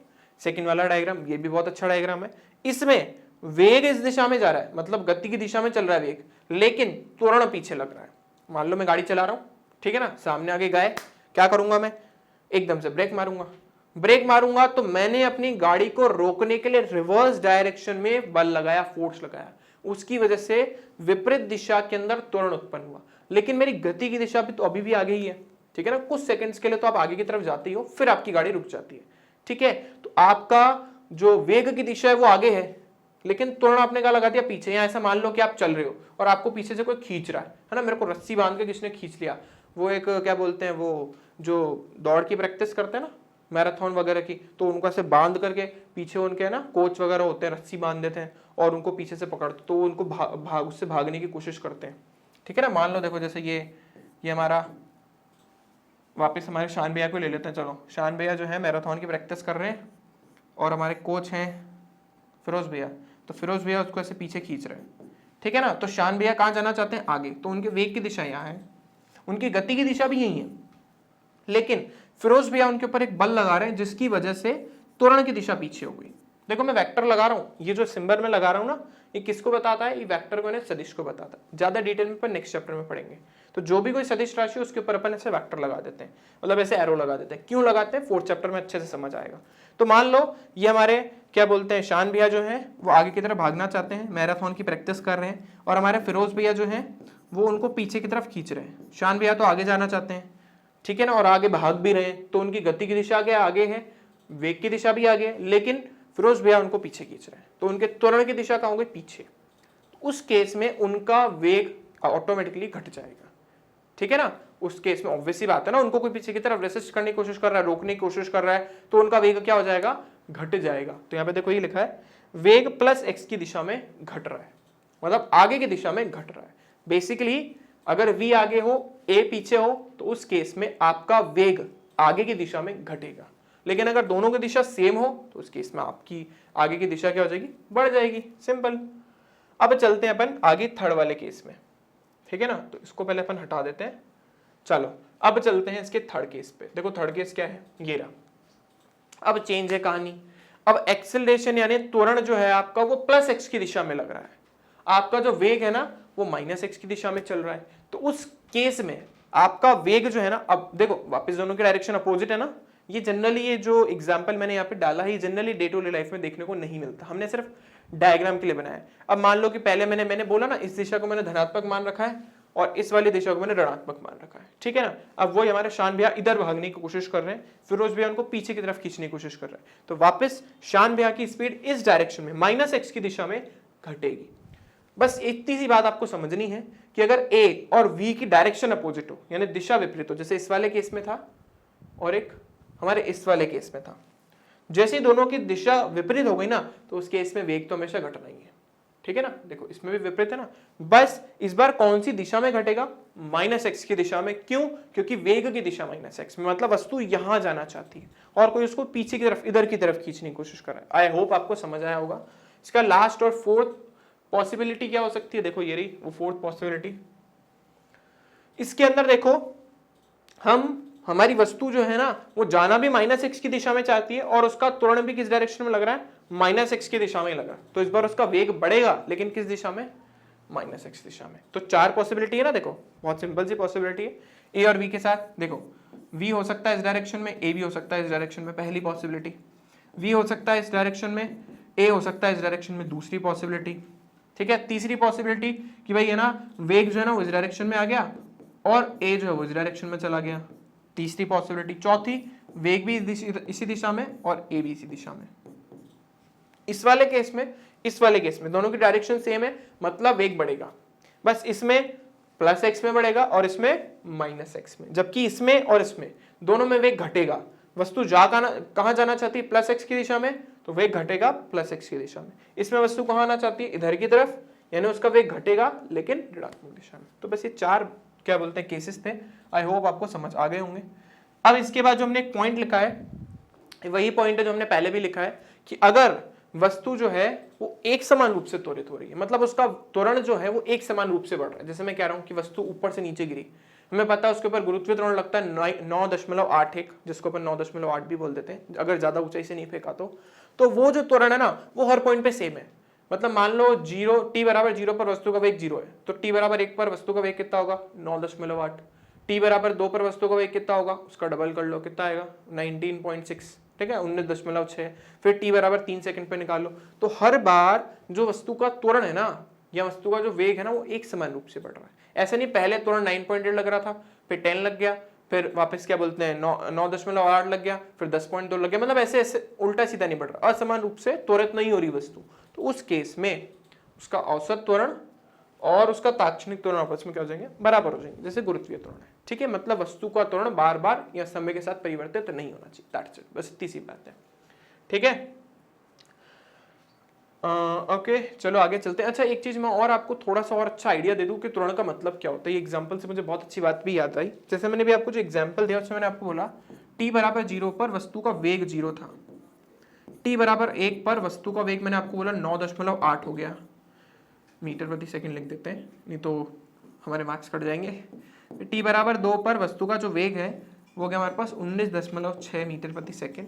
सेकंड वाला डायग्राम, ये भी बहुत अच्छा डायग्राम है, इसमें वेग इस दिशा में जा रहा है, मतलब गति की दिशा में चल रहा है वेग, लेकिन त्वरण पीछे लग रहा है। मान लो मैं गाड़ी चला रहा हूं, ठीक है ना, सामने आगे गाय, क्या करूंगा मैं, एकदम से ब्रेक मारूंगा तो मैंने अपनी गाड़ी को रोकने के लिए रिवर्स डायरेक्शन में बल लगाया, फोर्स लगाया, उसकी वजह से विपरीत दिशा के अंदर त्वरण उत्पन्न हुआ, लेकिन मेरी गति की दिशा भी तो अभी भी आगे ही है, ठीक है ना, कुछ सेकंड्स के लिए तो आप आगे की तरफ जाते ही हो, फिर आपकी गाड़ी रुक जाती है, ठीक है। तो आपका जो वेग की दिशा है वो आगे है, लेकिन त्वरण आपने क्या लगा दिया पीछे। या ऐसा मान लो कि आप चल रहे हो और आपको पीछे से कोई खींच रहा है ना, मेरे को रस्सी बांध के किसने खींच लिया, वो एक क्या बोलते हैं, वो जो दौड़ की प्रैक्टिस करते हैं ना मैराथन वगैरह की, तो उनको ऐसे बांध करके पीछे उनके ना कोच वगैरह होते हैं, रस्सी बांध देते हैं और उनको पीछे से पकड़ते, तो उनको उससे भागने की कोशिश करते हैं, ठीक है ना। मान लो देखो जैसे ये हमारा, वापस हमारे शान भैया को ले लेते हैं, चलो शान भैया जो है मैराथन की प्रैक्टिस कर रहे हैं और हमारे कोच हैं फिरोज भैया, तो फिरोज भैया उसको ऐसे पीछे खींच रहे हैं, ठीक है ना। तो शान भैया कहाँ जाना चाहते हैं, आगे, तो उनके वेग की दिशा यहाँ है, उनकी गति की दिशा भी यही है, लेकिन फिरोज भैया उनके ऊपर एक बल लगा रहे हैं जिसकी वजह से त्वरण की दिशा पीछे हो गई। देखो मैं वेक्टर लगा रहा हूं, ये जो सिंबल में लगा रहा हूं ना, ये किसको बताता है, ये वेक्टर को सदिश को बताता है। ज्यादा डिटेल में अपन नेक्स्ट चैप्टर में पढ़ेंगे। तो जो भी कोई सदिश राशि उसके ऊपर अपन ऐसे वेक्टर लगा देते हैं, मतलब ऐसे एरो लगा देते हैं। क्यों लगाते हैं, 4th चैप्टर में अच्छे से समझ आएगा। तो मान लो ये हमारे क्या बोलते हैं, शान भैया जो है वो आगे की तरफ भागना चाहते हैं, मैराथन की प्रैक्टिस कर रहे हैं, और हमारे फिरोज भैया जो हैं वो उनको पीछे की तरफ खींच रहे हैं। शान भैया तो आगे जाना चाहते हैं, ठीक है ना, और आगे भाग भी रहे हैं, तो उनकी गति की दिशा क्या आगे है, वेग की दिशा भी आगे है, लेकिन फिरोज भैया उनको पीछे खींच रहे हैं, तो उनके त्वरण की दिशा कहाँ होगी, पीछे। उस केस में उनका वेग ऑटोमेटिकली घट जाएगा, ठीक है ना। उस केस में ऑब्वियस सी बात है ना, उनको कोई पीछे की तरफ रेसिस्ट करने की कोशिश कर रहा है, रोकने की कोशिश कर रहा है, तो उनका वेग क्या हो जाएगा, घट जाएगा। तो यहाँ पे देखो ये लिखा है वेग प्लस एक्स की दिशा में घट रहा है, मतलब आगे की दिशा में घट रहा है। बेसिकली अगर v आगे हो a पीछे हो तो उस केस में आपका वेग आगे की दिशा में घटेगा, लेकिन अगर दोनों की दिशा सेम हो तो उस केस में आपकी आगे की दिशा क्या हो जाएगी, बढ़ जाएगी, सिंपल। अब चलते हैं अपन आगे थर्ड वाले केस में, ठीक है ना, तो इसको पहले अपन हटा देते हैं। चलो अब चलते हैं इसके थर्ड केस पे। देखो थर्ड केस क्या है, ये रहा। अब चेंज है कहानी, अब एक्सेलरेशन यानी त्वरण जो है आपका वो प्लस एक्स की दिशा में लग रहा है, आपका जो वेग है ना वो माइनस एक्स की दिशा में चल रहा है। तो उस केस में आपका वेग जो है ना, अब देखो वापस दोनों की डायरेक्शन अपोजिट है ना, ये जनरली ये जो एग्जांपल मैंने यहाँ पे डाला है ये generally day to day life में देखने को नहीं मिलता, हमने सिर्फ डायग्राम के लिए बनाया है। अब मान लो कि पहले मैंने बोला ना, इस दिशा को मैंने धनात्मक मान रखा है और इस वाली दिशा को मैंने ऋणात्मक मान रखा है, ठीक है ना। अब वो हमारे शान भैया इधर भागने की कोशिश कर रहे हैं, फिरोज भैया उनको पीछे की तरफ खींचने की कोशिश कर रहे हैं, तो वापस शान भैया की स्पीड इस डायरेक्शन में माइनस एक्स की दिशा में घटेगी। बस इतनी सी बात आपको समझनी है कि अगर a और v की डायरेक्शन अपोजिट हो, यानी दिशा विपरीत हो, जैसे इस वाले केस में था और एक हमारे इस वाले केस में था, जैसे दोनों की दिशा विपरीत हो गई ना तो उस केस में वेग तो हमेशा घटना ही है, ठीक है ना। देखो इसमें भी विपरीत है ना, बस इस बार कौन सी दिशा में घटेगा, माइनस एक्स की दिशा में। क्यों, क्योंकि वेग की दिशा माइनस एक्स में, मतलब वस्तु यहां जाना चाहती है और कोई उसको पीछे की तरफ इधर की तरफ खींचने की कोशिश कर रहा है। आई होप आपको समझ आया होगा। इसका लास्ट और फोर्थ पॉसिबिलिटी क्या हो सकती है, देखो ये रही वो फोर्थ पॉसिबिलिटी। इसके अंदर देखो हमारी वस्तु जो है ना वो जाना भी माइनस एक्स की दिशा में चाहती है और उसका त्वरण भी किस डायरेक्शन में लग रहा है, माइनस एक्स की दिशा में लग रहा है। तो इस बार उसका वेग बढ़ेगा लेकिन किस दिशा में, माइनस एक्स दिशा में। तो चार पॉसिबिलिटी है ना, देखो बहुत सिंपल सी पॉसिबिलिटी है। ए और बी के साथ देखो, वी हो सकता है इस डायरेक्शन में, ए भी हो सकता है इस डायरेक्शन में, पहली पॉसिबिलिटी। वी हो सकता है इस डायरेक्शन में, ए हो सकता है इस डायरेक्शन में, दूसरी पॉसिबिलिटी, ठीक है। तीसरी पॉसिबिलिटी कि भाई है ना वेग जो है ना वो इस डायरेक्शन में आ गया और ए जो है वो इस डायरेक्शन में चला गया, तीसरी पॉसिबिलिटी। चौथी, वेग भी इसी दिशा में और ए भी इसी दिशा में। इस वाले केस में दोनों की डायरेक्शन सेम है, मतलब वेग बढ़ेगा, बस इसमें प्लस एक्स में बढ़ेगा और इसमें माइनस एक्स में, जबकि इसमें और इसमें दोनों में वेग घटेगा। वस्तु कहां जाना चाहती है, प्लस एक्स की दिशा में, तो वेग घटेगा प्लस एक्स की दिशा में। इसमें वस्तु कहां आना चाहती है, इधर की तरफ, यानी उसका वेग घटेगा लेकिन ऋणात्मक दिशा में। तो बस ये चार क्या बोलते हैं केसेस थे। आई होप आपको समझ आ गए होंगे। अब इसके बाद जो हमने एक पॉइंट लिखा है वही पॉइंट है जो हमने पहले भी लिखा है कि अगर वस्तु जो है वो एक समान रूप से त्वरित हो रही है, मतलब उसका त्वरण जो है वो एक समान रूप से बढ़ रहा है। जैसे मैं कह रहा हूं कि वस्तु ऊपर से नीचे गिरी, हमें पता है उसके ऊपर गुरुत्वीय त्वरण लगता है 9.81, जिसको अपन 9.8 भी बोल देते हैं अगर ज्यादा ऊंचाई से नहीं फेंका तो वो जो त्वरण है ना वो हर पॉइंट पे सेम है। मतलब मान लो t बराबर 0 पर वस्तु का वेग 0 है, तो t बराबर 1 पर वस्तु का वेग कितना होगा, 9.8। t बराबर 2 पर वस्तु का वेग कितना होगा, उसका डबल कर लो, कितना आएगा 19.6, ठीक है 19.6। फिर t बराबर 3 सेकंड पे निकालो। तो हर बार जो वस्तु का त्वरण है ना या वस्तु का जो वेग है ना वो एक समान रूप से बढ़ रहा है। ऐसा नहीं पहले त्वरण 9.8 लग रहा था, फिर 10 लग गया, फिर वापस क्या बोलते हैं 9.8 लग गया, फिर 10.2 लग गया, मतलब ऐसे ऐसे उल्टा सीधा नहीं बढ़ रहा, असमान रूप से त्वरित नहीं हो रही वस्तु। तो उस केस में उसका औसत त्वरण और उसका तात्क्षणिक त्वरण आपस में क्या हो जाएंगे, बराबर हो जाएंगे, जैसे गुरुत्वीय त्वरण है, ठीक है। मतलब वस्तु का त्वरण बार बार या समय के साथ परिवर्तित नहीं होना चाहिए, दैट्स इट, बस इतनी सी बात है, ठीक है। ओके चलो आगे चलते हैं। अच्छा एक चीज मैं और आपको थोड़ा सा और अच्छा आइडिया दे दूं कि त्वरण का मतलब क्या होता है। ये एग्जांपल से मुझे बहुत अच्छी बात भी याद आई। जैसे मैंने भी आपको जो एग्जांपल दिया उसमें मैंने आपको बोला t बराबर 0 पर वस्तु का वेग 0 था, t बराबर 1 पर वस्तु का वेग मैंने आपको बोला 9.8 हो गया, मीटर प्रति सेकंड लिख देते हैं नहीं तो हमारे मार्क्स कट जाएंगे। t बराबर 2 पर वस्तु का जो वेग है वो गया हमारे पास 19.6 मीटर प्रति सेकंड।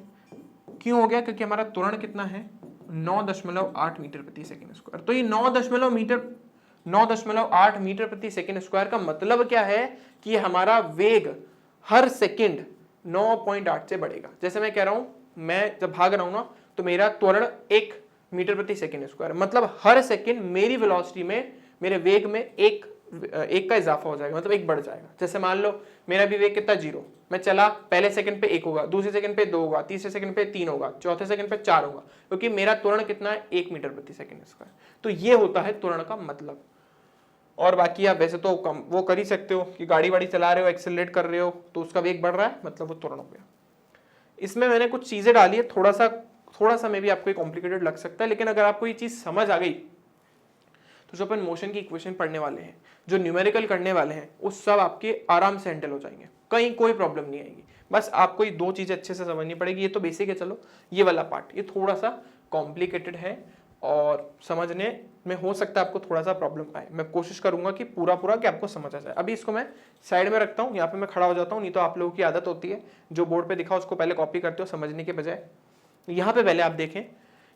क्यों हो गया, क्योंकि हमारा त्वरण कितना है 9.8 मीटर प्रति सेकंड स्क्वायर। तो ये 9.8 मीटर प्रति सेकंड स्क्वायर का मतलब क्या है कि हमारा वेग हर सेकंड 9.8 से बढ़ेगा। जैसे मैं कह रहा हूं मैं जब भाग रहा हूं ना तो मेरा त्वरण 1 मीटर प्रति सेकंड स्क्वायर, मतलब हर सेकंड मेरी वेलोसिटी में, मेरे वेग में एक का इजाफा हो जाएगा, मतलब 1 बढ़ जाएगा। जैसे मान लो मेरा भी वेग कितना 0, मैं चला, पहले सेकंड पे 1 होगा, दूसरे सेकंड पे 2 होगा, तीसरे सेकंड पे 3 होगा, चौथे सेकंड पे 4 होगा, क्योंकि मेरा त्वरण कितना है 1 मीटर प्रति सेकंड स्क्वायर। तो ये होता है त्वरण का मतलब। और बाकी आप वैसे तो वो कर ही सकते हो कि गाड़ी वाड़ी चला रहे हो, एक्सेलरेट कर रहे हो, तो उसका वेग बढ़ रहा है, मतलब वो त्वरण हो गया। इसमें मैंने कुछ चीजें डाली है, थोड़ा सा मे भी आपको कॉम्प्लिकेटेड लग सकता है, लेकिन अगर आपको ये चीज समझ आ गई तो जो अपन मोशन की इक्वेशन पढ़ने वाले हैं, जो न्यूमेरिकल करने वाले हैं, वो सब आपके आराम से हैंडल हो जाएंगे, कहीं कोई प्रॉब्लम नहीं आएगी। बस आपको ये 2 चीजें अच्छे से समझनी पड़ेगी। ये तो बेसिक है, चलो ये वाला पार्ट ये थोड़ा सा कॉम्प्लिकेटेड है और समझने में हो सकता है आपको थोड़ा सा प्रॉब्लम आए। मैं कोशिश करूंगा कि पूरा कि आपको समझ आ जाए। अभी इसको मैं साइड में रखता हूँ, यहाँ पे मैं खड़ा हो जाता हूँ, नहीं तो आप लोगों की आदत होती है जो बोर्ड पे दिखा उसको पहले कॉपी करते हो समझने के बजाय। यहाँ पे पहले आप देखें,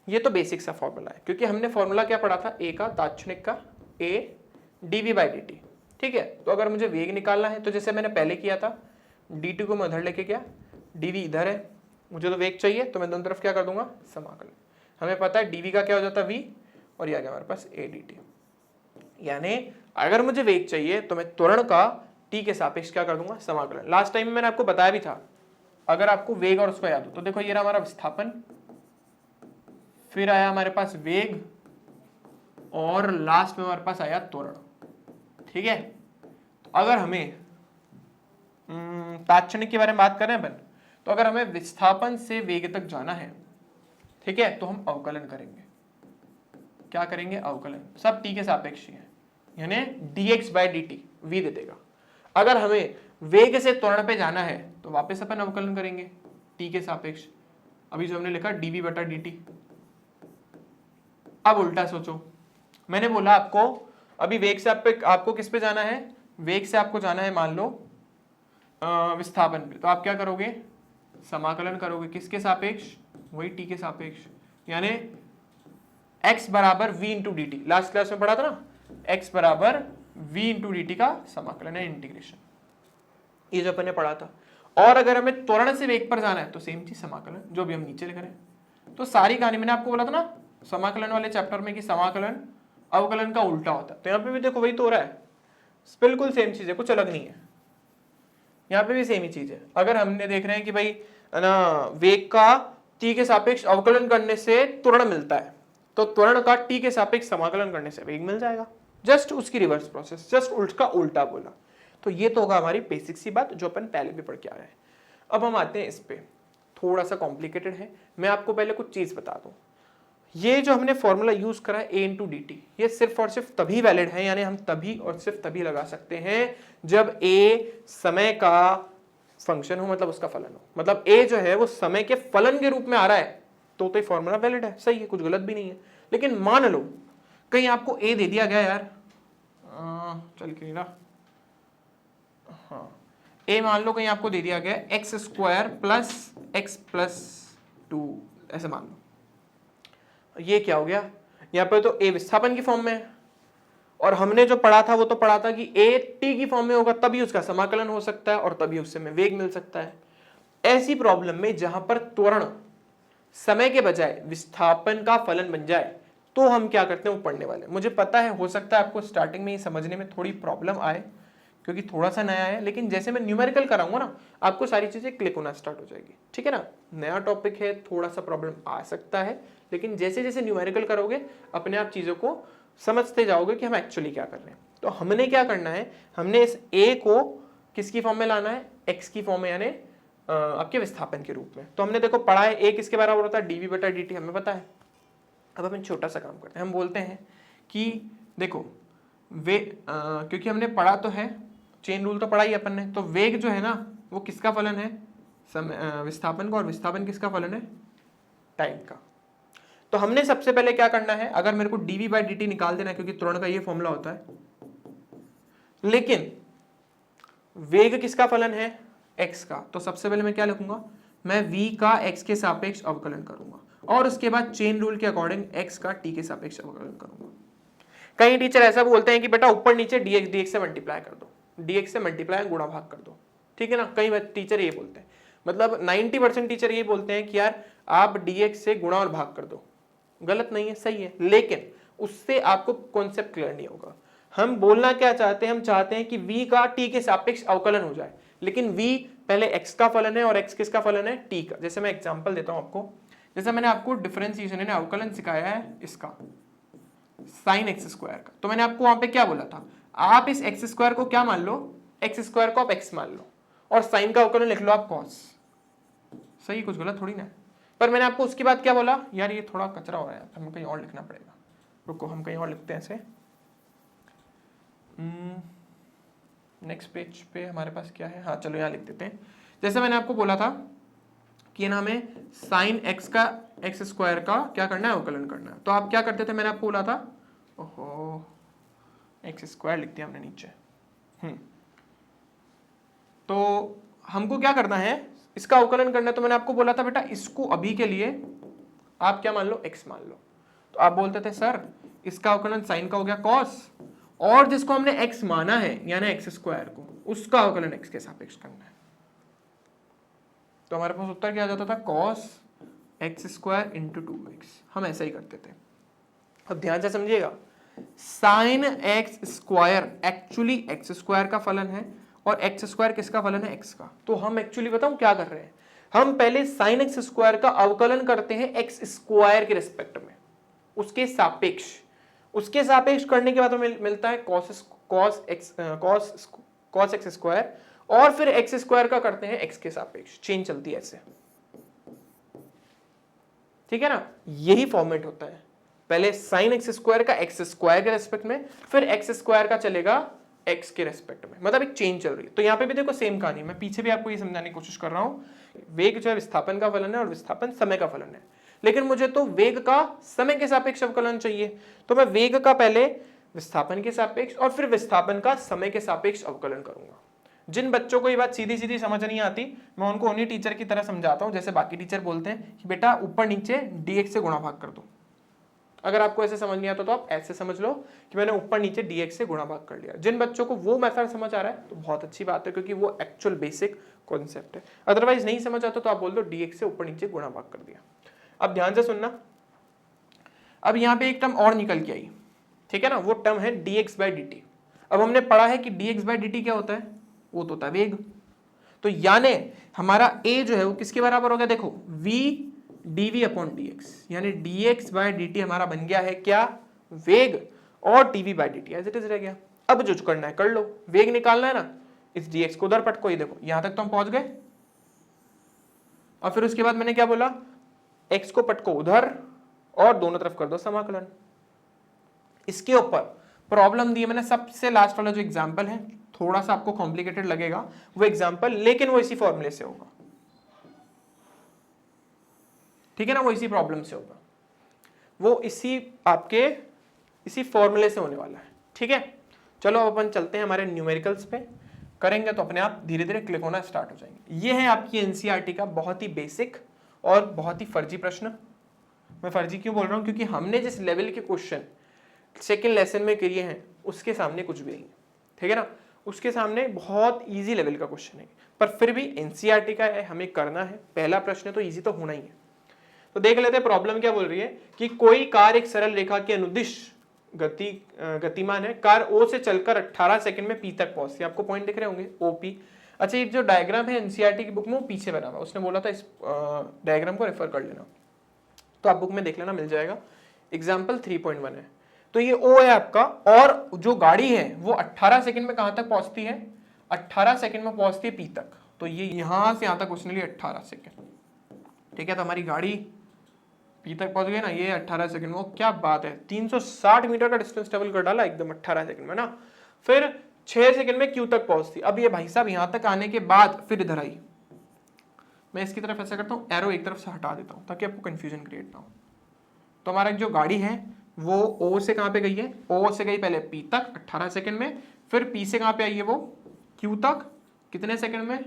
ये तो बेसिक सा फॉर्मूला है, क्योंकि हमने फॉर्मूला क्या पढ़ा था, ए का तात्क्षणिक का a dv/dt, ठीक है। तो अगर मुझे वेग निकालना है तो जैसे मैंने पहले किया था, dt को मैं उधर लेके गया, dv इधर है, मुझे तो वेग चाहिए तो मैं दोनों तरफ क्या कर दूंगा, समाकलन। हमें पता है dv का क्या हो जाता है v, और ये आ गया हमारे पास a dt। यानी अगर मुझे वेग चाहिए तो मैं त्वरण का t के सापेक्ष क्या कर दूंगा, समाकलन। लास्ट टाइम में मैंने आपको बताया भी था, अगर आपको वेग और उसको याद हो तो देखो ये रहा हमारा विस्थापन, फिर आया हमारे पास वेग, और लास्ट में हमारे पास आया त्वरण, ठीक है। तो अगर हमें तात्क्षणिक के बारे में बात कर रहे हैं अपन, तो अगर हमें विस्थापन से वेग तक जाना है, ठीक है, तो हम अवकलन करेंगे। क्या करेंगे, अवकलन। सब t के सापेक्ष है, यानी dx/dt v दे देगा। अगर हमें वेग से त्वरण पे जाना है तो वापस अपन अवकलन करेंगे t के सापेक्ष। अभी जो हमने लिखा dv/dt। अब उल्टा सोचो, मैंने बोला आपको अभी वेग से आपको किस पे जाना है, वेग से आपको जाना है मान लो विस्थापन पे, तो आप क्या करोगे, समाकलन करोगे किसके सापेक्ष, वही t के सापेक्ष, यानी x बराबर v into D T. Last class में पढ़ा था ना, x बराबर v इंटू डी टी का समाकलन है, इंटीग्रेशन, ये जो अपन ने पढ़ा था। और अगर हमें त्वरण से वेग पर जाना है तो सेम चीज समाकलन, जो भी हम नीचे लिख रहे हैं। तो सारी कहानी मैंने आपको बोला था ना समाकलन वाले चैप्टर में कि समाकलन अवकलन का उल्टा होता है, तो यहाँ पे भी देखो वही तो हो रहा है, बिल्कुल सेम चीज है, कुछ अलग नहीं है। यहाँ पे भी सेम ही चीज है। अगर हमने देख रहे हैं कि भाई ना वेग का t के सापेक्ष अवकलन करने से त्वरण मिलता है, तो त्वरण का t के सापेक्ष समाकलन करने से वेग मिल जाएगा, जस्ट उसकी रिवर्स प्रोसेस, जस्ट उसका उल्टा बोला। तो ये तो होगा हमारी बेसिक सी बात जो अपन पहले भी पढ़ के आ रहे हैं। अब हम आते हैं इस पे, थोड़ा सा कॉम्प्लिकेटेड है, मैं आपको पहले कुछ चीज बता दूं। ये जो हमने फॉर्मूला यूज करा है a इंटू डी टी, ये सिर्फ और सिर्फ तभी वैलिड है, यानी हम तभी और सिर्फ तभी लगा सकते हैं जब a समय का फंक्शन हो, मतलब उसका फलन हो। मतलब a जो है वो समय के फलन के रूप में आ रहा है तो ये फॉर्मूला वैलिड है, सही है, कुछ गलत भी नहीं है। लेकिन मान लो कहीं आपको a दे दिया गया यार, चल के ना, हाँ a मान लो कहीं आपको दे दिया गया x square plus x plus 2, ऐसे मान लो। ये क्या हो गया, यहाँ पर तो a विस्थापन की फॉर्म में है, और हमने जो पढ़ा था वो तो पढ़ा था कि a t की फॉर्म में होगा तभी उसका समाकलन हो सकता है और तभी उससे में वेग मिल सकता है। ऐसी प्रॉब्लम में जहां पर त्वरण समय के बजाय विस्थापन का फलन बन जाए तो हम क्या करते हैं वो पढ़ने वाले। मुझे पता है हो सकता है आपको स्टार्टिंग में ये समझने में थोड़ी प्रॉब्लम आए क्योंकि थोड़ा सा नया है, लेकिन जैसे मैं न्यूमेरिकल कराऊंगा ना आपको सारी चीजें क्लिक होना स्टार्ट हो जाएगी, ठीक है ना। नया टॉपिक है, थोड़ा सा प्रॉब्लम आ सकता है, लेकिन जैसे जैसे न्यूमेरिकल करोगे अपने आप चीजों को समझते जाओगे कि हम एक्चुअली क्या कर रहे हैं। तो हमने क्या करना है, हमने इस a को किसकी फॉर्म में लाना है, x की फॉर्म में, यानी आपके विस्थापन के रूप में। तो हमने देखो पढ़ा है a किसके बराबर होता है, dv/dt, हमें पता है। अब हम छोटा सा काम करते हैं, हम बोलते हैं कि देखो क्योंकि हमने पढ़ा तो है, चेन रूल तो पढ़ा ही अपन ने, तो वेग जो है ना वो किसका फलन है, विस्थापन का, और विस्थापन किसका फलन है, टाइम का। तो हमने सबसे पहले क्या करना है, अगर मेरे को dv/dt निकाल देना है क्योंकि त्वरण का ये फॉर्मूला होता है, लेकिन वेग किसका फलन है, x का, तो सबसे पहले मैं क्या लिखूंगा, मैं v का x के सापेक्ष अवकलन करूंगा और उसके बाद चेन रूल के अकॉर्डिंग x का t के सापेक्ष अवकलन करूंगा। कई टीचर ऐसा बोलते हैं कि बेटा ऊपर नीचे dx से मल्टीप्लाई कर दो, dx से मल्टीप्लाई गुणा भाग कर दो, ठीक है ना। कई टीचर ये बोलते हैं, मतलब 90% टीचर ये बोलते हैं कि यार आप dx से गुणा और भाग कर दो, गलत नहीं है, सही है, लेकिन उससे आपको कॉन्सेप्ट क्लियर नहीं होगा। हम बोलना क्या चाहते हैं, हम चाहते हैं कि v का t के सापेक्ष अवकलन हो जाए, लेकिन v पहले x का फलन है और x किसका फलन है, t का। जैसे मैं एग्जांपल देता हूं आपको, जैसे मैंने आपको डिफरेंशिएशन यानी अवकलन सिखाया है इसका sin x स्क्वायर का, तो मैंने आपको वहां पे क्या बोला था, आप इस x स्क्वायर को क्या मान लो, x स्क्वायर को आप x मान लो और sin का अवकलन लिख लो आप cos। सही, कुछ गलत थोड़ी ना है। पर मैंने आपको उसके बाद क्या बोला, यार ये थोड़ा कचरा हो रहा है, हमें कहीं और लिखना पड़ेगा, रुको हम कहीं और लिखते हैं ऐसे। नेक्स्ट पेज पे हमारे पास क्या है, हाँ चलो यहाँ लिख देते हैं। जैसे मैंने आपको बोला था कि ना हमें साइन एक्स का एक्स स्क्वायर का क्या करना है, अवकलन करना है, तो आप क्या करते थे, मैंने आपको बोला था, ओहो एक्स स्क्वायर लिख दिया हमने नीचे। तो हमको क्या करना है, इसका अवकलन करना है, तो मैंने आपको बोला था बेटा इसको अभी के लिए आप क्या मान लो, एक्स मान लो। तो आप बोलते थे सर इसका अवकलन साइन का हो गया कॉस, और जिसको हमने x माना है यानी एक्स स्क्वायर को, उसका अवकलन x के सापेक्ष करना है। तो हमारे पास उत्तर क्या आ जाता था, cos x square into 2x। हम ऐसा ही करते थे। अब ध्यान से समझिएगा, sine x square actually x square का फलन है और एक्स स्क्वायर किसका फलन है, x का। तो हम एक्चुअली बताऊं क्या कर रहे हैं, हम पहले साइन एक्स स्क्वायर का अवकलन करते हैं एक्स स्क्वायर के रिस्पेक्ट में, उसके सापेक्ष। उसके सापेक्ष करने के बाद हमें मिलता है कॉस एक्स स्क्वायर, और फिर एक्स स्क्वायर का करते हैं एक्स के सापेक्ष, चेंज चलती है ऐसे, ठीक है ना। यही फॉर्मेट होता है, पहले साइन एक्स स्क्वायर का एक्स स्क्वायर के रेस्पेक्ट में, फिर एक्स स्क्वायर का चलेगा एक्स के रेस्पेक्ट में, मतलब एक चेंज चल रही है। तो यहाँ पे भी देखो सेम कहानी, मैं पीछे भी आपको ये समझाने की कोशिश कर रहा हूँ। वेग जो है विस्थापन का फलन है और विस्थापन समय का फलन है, लेकिन मुझे तो वेग का समय के सापेक्ष अवकलन चाहिए, तो मैं वेग का पहले विस्थापन के सापेक्ष और फिर विस्थापन का समय के सापेक्ष अवकलन करूंगा। जिन बच्चों को ये बात सीधी सीधी समझ नहीं आती, मैं उनको उन्हीं टीचर की तरह समझाता हूं जैसे बाकी टीचर बोलते हैं कि बेटा ऊपर नीचे dx से गुणा भाग कर दो। अगर आपको ऐसे समझ नहीं आता तो आप ऐसे समझ लो कि मैंने ऊपर नीचे dx से गुणा भाग कर लिया। जिन बच्चों को वो मेथड समझ आ रहा है तो बहुत अच्छी बात है, क्योंकि वो एक्चुअल बेसिक कॉन्सेप्ट है। अदरवाइज नहीं समझ आता तो आप बोल दो dx से ऊपर नीचे गुणा भाग कर दिया। अब ध्यान से सुनना, अब यहाँ पे एक टर्म और निकल के आई, ठीक है ना, वो टर्म है dx/dt। अब हमने पढ़ा है कि dx/dt क्या होता है, वो तो होता है वेग। तो यानी हमारा a जो है वो किसके बराबर हो गया, देखो v dv/dx, यानी dx/dt हमारा बन गया है क्या, वेग, और dv/dt एज इट इज रह गया। अब जो करना है कर लो, वेग निकालना है ना, इस dx को उधर पटको, ये देखो यहां तक तो हम पहुंच गए, और फिर उसके बाद मैंने क्या बोला, x को पटको उधर और दोनों तरफ कर दो समाकलन। इसके ऊपर प्रॉब्लम दी है मैंने, सबसे लास्ट वाला जो एग्जांपल है, थोड़ा सा आपको कॉम्प्लिकेटेड लगेगा वो एग्जांपल, लेकिन वो इसी फॉर्मूले से होगा, ठीक है ना, वो इसी प्रॉब्लम से होगा, वो इसी फॉर्मूले से होने वाला है, ठीक है। चलो अब अपन चलते हैं हमारे न्यूमेरिकल्स पे, करेंगे तो अपने आप धीरे धीरे क्लिक होना स्टार्ट हो जाएंगे। ये है आपकी एनसीईआरटी का बहुत ही बेसिक और बहुत ही फर्जी प्रश्न। मैं फर्जी क्यों बोल रहा हूं, क्योंकि हमने जिस लेवल के क्वेश्चन सेकेंड लेसन में किए हैं उसके सामने कुछ भी नहीं, ठीक है ना, उसके सामने बहुत इजी लेवल का क्वेश्चन है, पर फिर भी एनसीईआरटी का है, हमें करना है, पहला प्रश्न तो इजी तो होना ही है। तो देख लेते हैं प्रॉब्लम क्या बोल रही है कि कोई कार एक सरल रेखा के अनुदिश गतिमान है, कार ओ से चलकर 18 सेकंड में पी तक पहुंचती है। आपको पॉइंट दिख रहे होंगे ओपी। अच्छा, ये जो डायग्राम है एनसीईआरटी की बुक में वो पीछे बना हुआ, उसने बोला था इस डायग्राम को रेफर कर लेना, तो आप बुक में देख लेना, मिल जाएगा। एग्जाम्पल 3.1 है, तो ये ओ है आपका, और जो गाड़ी है वो 18 सेकंड में कहां तक पहुंचती है, 18 सेकंड में पहुंचती है पी तक। तो ये यहां से यहां तक उसने लिए 18 सेकंड, ठीक है। तो हमारी गाड़ी पी तक पहुंच गई ना, ये 18 सेकंड में, क्या बात है, 360 मीटर का डिस्टेंस ट्रेवल कर डाला एकदम 18 सेकंड में ना। फिर 6 सेकंड में क्यू तक पहुंचती। अब ये भाई साहब यहां तक आने के बाद फिर इधर आई, मैं इसकी तरफ ऐसा करता हूँ, एरो एक तरफ से हटा देता हूँ ताकि आपको कंफ्यूजन क्रिएट ना हो। तो हमारा जो गाड़ी है वो ओ से कहाँ पे गई है, ओ से गई पहले पी तक 18 सेकंड में, फिर पी से कहाँ पे आई है वो क्यू तक, कितने सेकंड में,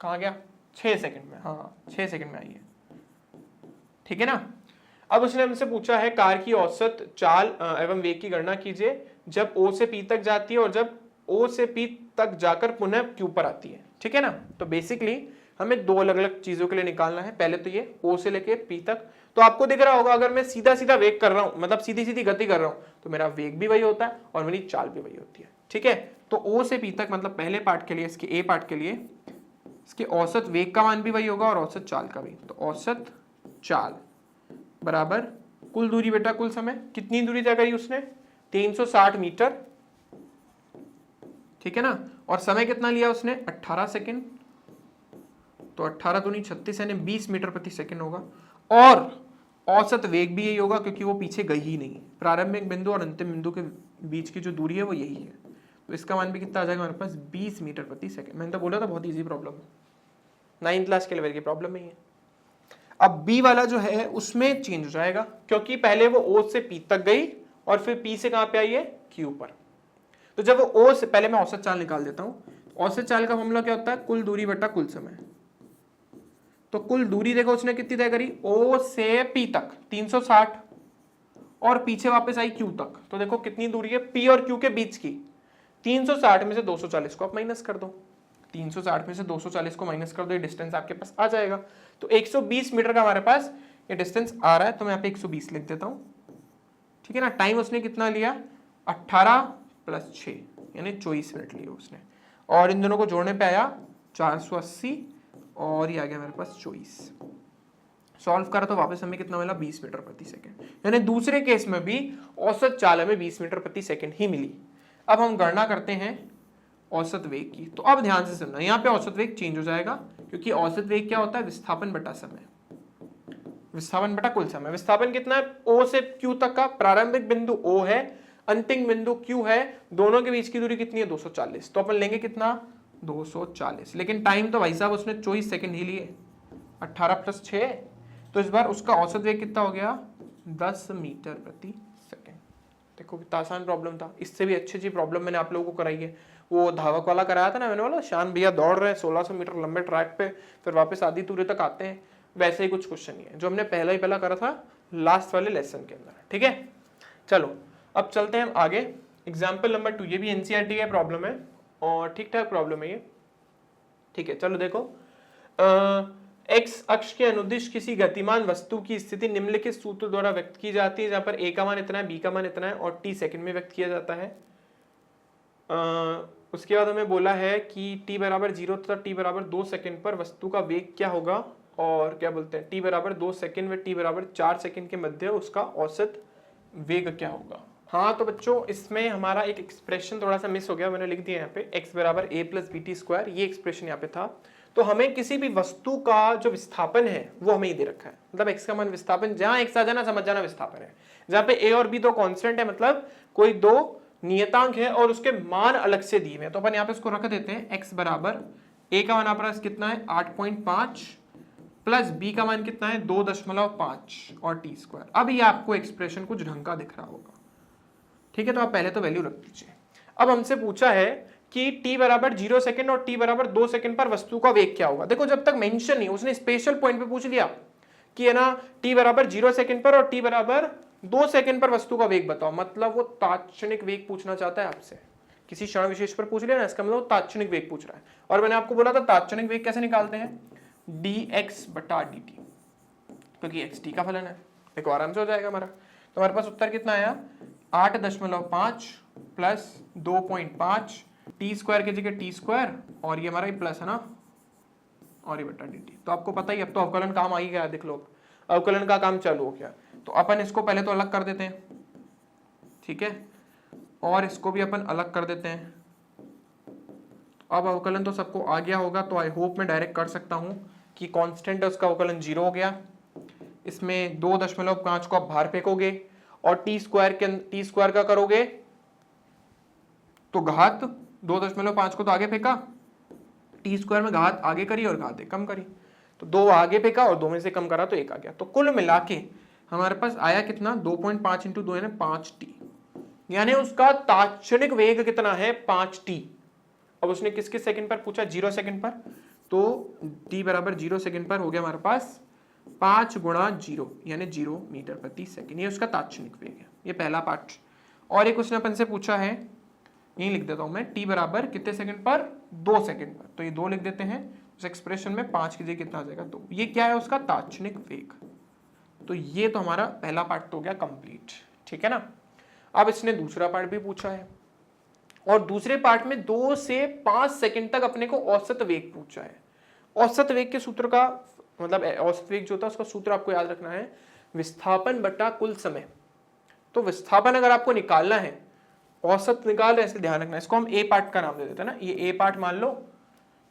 कहाँ गया, 6 सेकंड में, हाँ 6 सेकंड में आई है, ठीक है ना। अब उसने हमसे पूछा है कार की औसत चाल एवं वेग की गणना कीजिए जब ओ से पी तक जाती है और जब ओ से पी तक जाकर पुनः क्यू पर आती है, ठीक है ना। तो बेसिकली हमें दो अलग अलग चीजों के लिए निकालना है। पहले तो ये O से लेके P तक, तो आपको दिख रहा होगा अगर मैं सीधा सीधा वेग कर रहा हूं, मतलब सीधी सीधी गति कर रहा हूं, तो मेरा वेग भी वही होता है और मेरी चाल भी वही होती है। ठीक है, तो O से P तक मतलब पहले पार्ट के लिए, इसके A पार्ट के लिए इसके औसत वेग का मान भी वही होगा और औसत चाल का भी। तो औसत चाल बराबर कुल दूरी बेटा कुल समय। कितनी दूरी तय करी उसने? 360 मीटर। ठीक है ना, और समय कितना लिया उसने? 18 सेकेंड। तो 18 दूनी 36 यानी 20 मीटर प्रति सेकेंड होगा। और औसत वेग भी यही होगा क्योंकि वो पीछे गई ही नहीं। प्रारंभिक बिंदु और अंतिम बिंदु के बीच की जो दूरी है वो यही है, तो इसका मान भी कितना आ जाएगा हमारे पास? 20 मीटर प्रति सेकेंड। मैंने तो बोला था बहुत इजी प्रॉब्लम है, 9th क्लास के लेवल की प्रॉब्लम नहीं है। अब बी वाला जो है उसमें चेंज हो जाएगा क्योंकि पहले वो O से P तक गई और फिर P से कहां पे आई है? Q पर। तो जब वो O से, पहले मैं औसत चाल निकाल देता हूं। औसत चाल का फॉर्मूला क्या होता है? कुल दूरी बटा कुल समय। तो कुल दूरी देखो उसने कितनी तय करी? O से P तक 360 और पीछे वापस आई Q तक। तो देखो कितनी दूरी है P और Q के बीच की? 360 में से 240 को आप माइनस कर दो। 360 में से 240 को माइनस कर दो, ये डिस्टेंस आपके पास आ जाएगा। तो 120 मीटर का हमारे पास ये डिस्टेंस आ रहा है, तो मैं यहाँ पे 120 लिख देता हूँ। ठीक है ना, टाइम उसने कितना लिया? 18 + 6 यानी 24 मिनट लिए उसने, और इन दोनों को जोड़ने पे आया 480 और ये आ गया मेरे पास 24। सॉल्व करा तो वापस हमें कितना मिला? 20 मीटर प्रति सेकेंड। यानी दूसरे केस में भी औसत चाल हमें 20 मीटर प्रति सेकेंड ही मिली। अब हम गणना करते हैं औसत वेग की। तो अब ध्यान से सुनना, यहाँ पे औसत वेग चेंज हो जाएगा क्योंकि औसत वेग क्या होता है? विस्थापन बटा समय, विस्थापन बटा कुल समय। विस्थापन कितना है? O से Q तक का प्रारंभिक बिंदु O है, अंतिम बिंदु Q है, दोनों के बीच की दूरी कितनी है? 240। तो अपन लेंगे कितना? 240। लेकिन टाइम तो भाई साहब उसने 24 सेकंड ही लिए, 18 + 6, तो इस बार उसका औसत वेग कितना हो गया? 10 मीटर प्रति सेकेंड। देखो कितना आसान प्रॉब्लम था। इससे भी अच्छी प्रॉब्लम मैंने आप लोगों को कराई है। वो धावक वाला कराया था ना, मैंने बोला शान भैया दौड़ रहे हैं 1600 मीटर लंबे ट्रैक पे, फिर वापस आधी दूरी तक आते हैं। वैसे ही कुछ क्वेश्चन ही है जो हमने पहला करा था लास्ट वाले लेसन के अंदर। ठीक है, चलो अब चलते हैं आगे। एग्जाम्पल नंबर 2, ये भी एनसीईआरटी का प्रॉब्लम है और ठीक ठाक प्रॉब्लम है ये। ठीक है, चलो देखो, एक्स अक्ष के अनुदिश किसी गतिमान वस्तु की स्थिति निम्नलिखित सूत्र द्वारा व्यक्त की जाती है, जहां पर ए का मान इतना है, बी का मान इतना है और टी सेकंड में व्यक्त किया जाता है। उसके बाद हमें बोला है कि t बराबर 0 तथा t बराबर 2 सेकंड पर वस्तु का वेग क्या होगा, और क्या बोलते हैं t बराबर 2 सेकंड व t बराबर 4 सेकंड के मध्य उसका औसत वेग क्या होगा। हाँ तो बच्चों इसमें हमारा एक एक्सप्रेशन थोड़ा सा मिस हो गया, मैंने लिख दिया यहाँ पे x बराबर a + bt², ये एक्सप्रेशन यहाँ पे था। तो हमें किसी भी वस्तु का जो विस्थापन है वो हमें ये दे रखा है, मतलब x का मान विस्थापन, जहां x आ जाना समझ जाना विस्थापन है। जहां पे a और b दो कांस्टेंट है, मतलब कोई दो नियतांक है और उसके मान अलग से दिए हैं, तो अपन यहाँ पे इसको रख देते हैं। x बराबर a का मान आपका कितना है? 8.5 प्लस b का मान कितना है? 2.5 और t²। अब ये आपको एक्सप्रेशन कुछ ढंग का दिख रहा होगा। ठीक है, तो आप पहले तो वैल्यू रख दीजिए। अब हमसे पूछा है कि t बराबर 0 सेकंड और t बराबर 2 सेकंड पर वस्तु का वेग क्या होगा। देखो जब तक मेंशन नहीं, उसने स्पेशल पॉइंट पे पूछ लिया कि है ना t बराबर 0 सेकंड पर और t बराबर 2 सेकंड पर वस्तु का वेग बताओ, मतलब वो तात्क्षणिक वेग पूछना चाहता है आपसे। किसी क्षण विशेष पर पूछ लिया ना, इसका मतलब तात्क्षणिक वेग पूछ रहा है। और मैंने आपको बोला था तात्क्षणिक वेग कैसे निकालते हैं? dx/dt, क्योंकि x t का फलन है। देखो आराम से हो जाएगा हमारा। तो हमारे पास उत्तर कितना आया? 8.5 प्लस 2.5 t² की जगह t² और ये हमारा प्लस है ना, और ये बटा dt। तो आपको पता ही, अब तो अवकलन काम आ ही गया। देख लो अवकलन का काम चालू हो गया। तो अपन इसको पहले तो अलग कर देते हैं, ठीक है, और इसको भी अपन अलग कर देते हैं। अब अवकलन तो सबको आ गया होगा, तो आई होप मैं डायरेक्ट कर सकता हूं कि कांस्टेंट है उसका अवकलन 0 हो गया। इसमें 2.5 को आप बाहर फेंकोगे और t² का करोगे तो घात 2.5 को तो आगे फेंका, t² में घात आगे करी और घात कम करी, तो 2 आगे फेंका और 2 में से कम करा तो 1 आ गया। तो कुल मिला के हमारे पास आया कितना? 2.5 × 2 यानी 5t, यानी उसका तात्क्षणिक वेग कितना है? 5t। अब उसने किस किस सेकंड पर पूछा? 0 सेकंड पर, तो t बराबर 0 सेकंड पर हो गया हमारे पास 5 × 0 यानी 0 मीटर प्रति सेकंड, ये उसका तात्क्षणिक वेग है। ये पहला पार्ट। और एक उसने अपन से पूछा है, यही लिख देता हूं मैं, t बराबर कितने सेकंड पर? 2 सेकंड पर, तो ये 2 लिख देते हैं। उस एक्सप्रेशन में 5 की जगह कितना आ जाएगा 2। ये क्या है उसका तात्क्षणिक वेग। तो ये तो हमारा पहला पार्ट तो हो गया कंप्लीट, ठीक है ना। अब इसने दूसरा पार्ट भी पूछा है और दूसरे पार्ट में 2 से 5 सेकंड तक अपने को औसत वेग पूछा है। औसत वेग के सूत्र का मतलब औसत वेग जो होता है उसका सूत्र आपको याद रखना है विस्थापन बटा कुल समय। तो विस्थापन अगर आपको निकालना है, औसत निकाल ऐसे ध्यान रखना। इसको हम ए पार्ट का नाम दे देते हैं ना, ये ए पार्ट मान लो,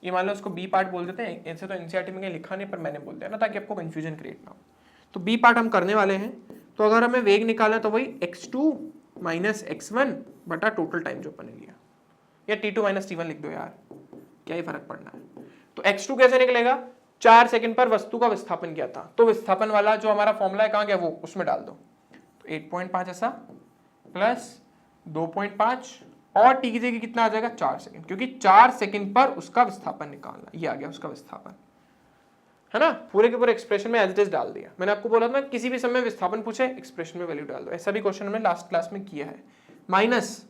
ये मान लो इसको बी पार्ट बोल देते हैं। ऐसे तो एनसीईआरटी में लिखा नहीं पर मैंने बोल दिया ना ताकि आपको कंफ्यूजन क्रिएट ना हो। तो बी पार्ट हम करने वाले हैं। तो अगर हमें वेग निकालना तो वही x2 माइनस x1 बटा टोटल टाइम जो अपन ने लिया, या t2 माइनस t1 लिख दो यार, क्या ही फर्क पड़ना है। तो x2 कैसे निकलेगा, 4 सेकंड पर वस्तु का विस्थापन किया था, तो विस्थापन वाला जो हमारा फॉर्मूला है कहाँ गया, वो उसमें डाल दो। तो 8.5 ऐसा प्लस 2.5 और t की जगह कितना आ जाएगा 4 सेकंड, क्योंकि 4 सेकंड पर उसका विस्थापन निकालना, ये आ गया उसका विस्थापन, है ना। पूरे के पूरे एक्सप्रेशन में एज इट इज डाल दिया। मैंने आपको बोला था किसी भी समय विस्थापन पूछे एक्सप्रेशन में वैल्यू डाल दो, ऐसा भी क्वेश्चन हमने लास्ट क्लास में किया है। Minus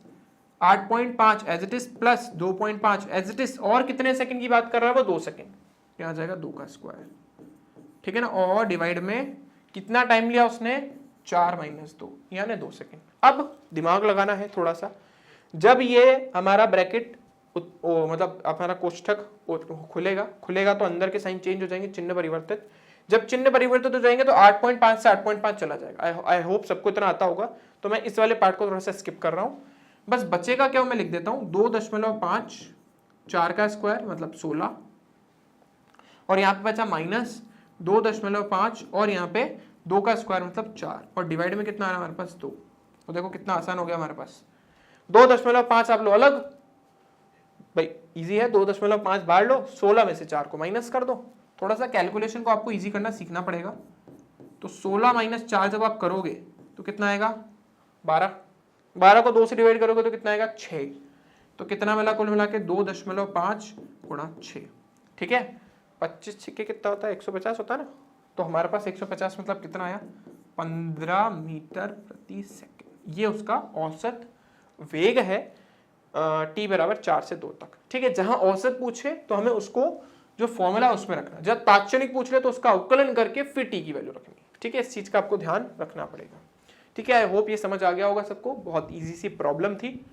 8.5 as it is plus 2.5 as it is, और कितने सेकंड की बात कर रहा है वो 2 सेकंड, क्या आ जाएगा 2 का स्क्वायर, ठीक है ना। और डिवाइड में कितना टाइम लिया उसने 4 माइनस 2 यानी 2 सेकंड। अब दिमाग लगाना है थोड़ा सा, जब ये हमारा ब्रैकेट मतलब हमारा कोष्ठक खुलेगा तो अंदर के साइन चेंज हो जाएंगे, चिन्ह परिवर्तित। जब चिन्ह परिवर्तित हो जाएंगे तो 8.5 से 8.5 चला जाएगा। आई होप सबको इतना आता होगा, तो मैं इस वाले पार्ट को थोड़ा सा स्किप कर रहा हूं। बस बचेगा क्या मैं लिख देता हूं 2.5, 4 का स्क्वायर मतलब 16, और यहाँ पे बचा माइनस 2.5 और यहाँ पे 2 का स्क्वायर मतलब 4, और डिवाइड में कितना आ रहा है हमारे पास 2। तो देखो कितना आसान हो गया हमारे पास। 2.5 आप लो अलग, भाई इजी है, 2.5 बाहर लो, 16 में से 4 को माइनस कर दो। थोड़ा सा कैलकुलेशन को आपको इजी करना सीखना पड़ेगा। तो 16 माइनस 4 जब आप करोगे तो कितना आएगा 12, 12 को 2 से डिवाइड करोगे तो कितना आएगा 6। तो कितना मिला कुल मिला के 2.5 गुणा 6, ठीक है। 25 छिक्के कितना होता है 150 होता है ना। तो हमारे पास 150 मतलब कितना आया 15 मीटर प्रति सेकेंड। ये उसका औसत वेग है t बराबर 4 से 2 तक, ठीक है। जहां औसत पूछे तो हमें उसको जो फॉर्मूला उसमें रखना, जब तात्क्षणिक पूछ ले तो उसका अवकलन करके फिर t की वैल्यू रखनी, ठीक है। इस चीज का आपको ध्यान रखना पड़ेगा, ठीक है। आई होप ये समझ आ गया होगा सबको, बहुत इजी सी प्रॉब्लम थी।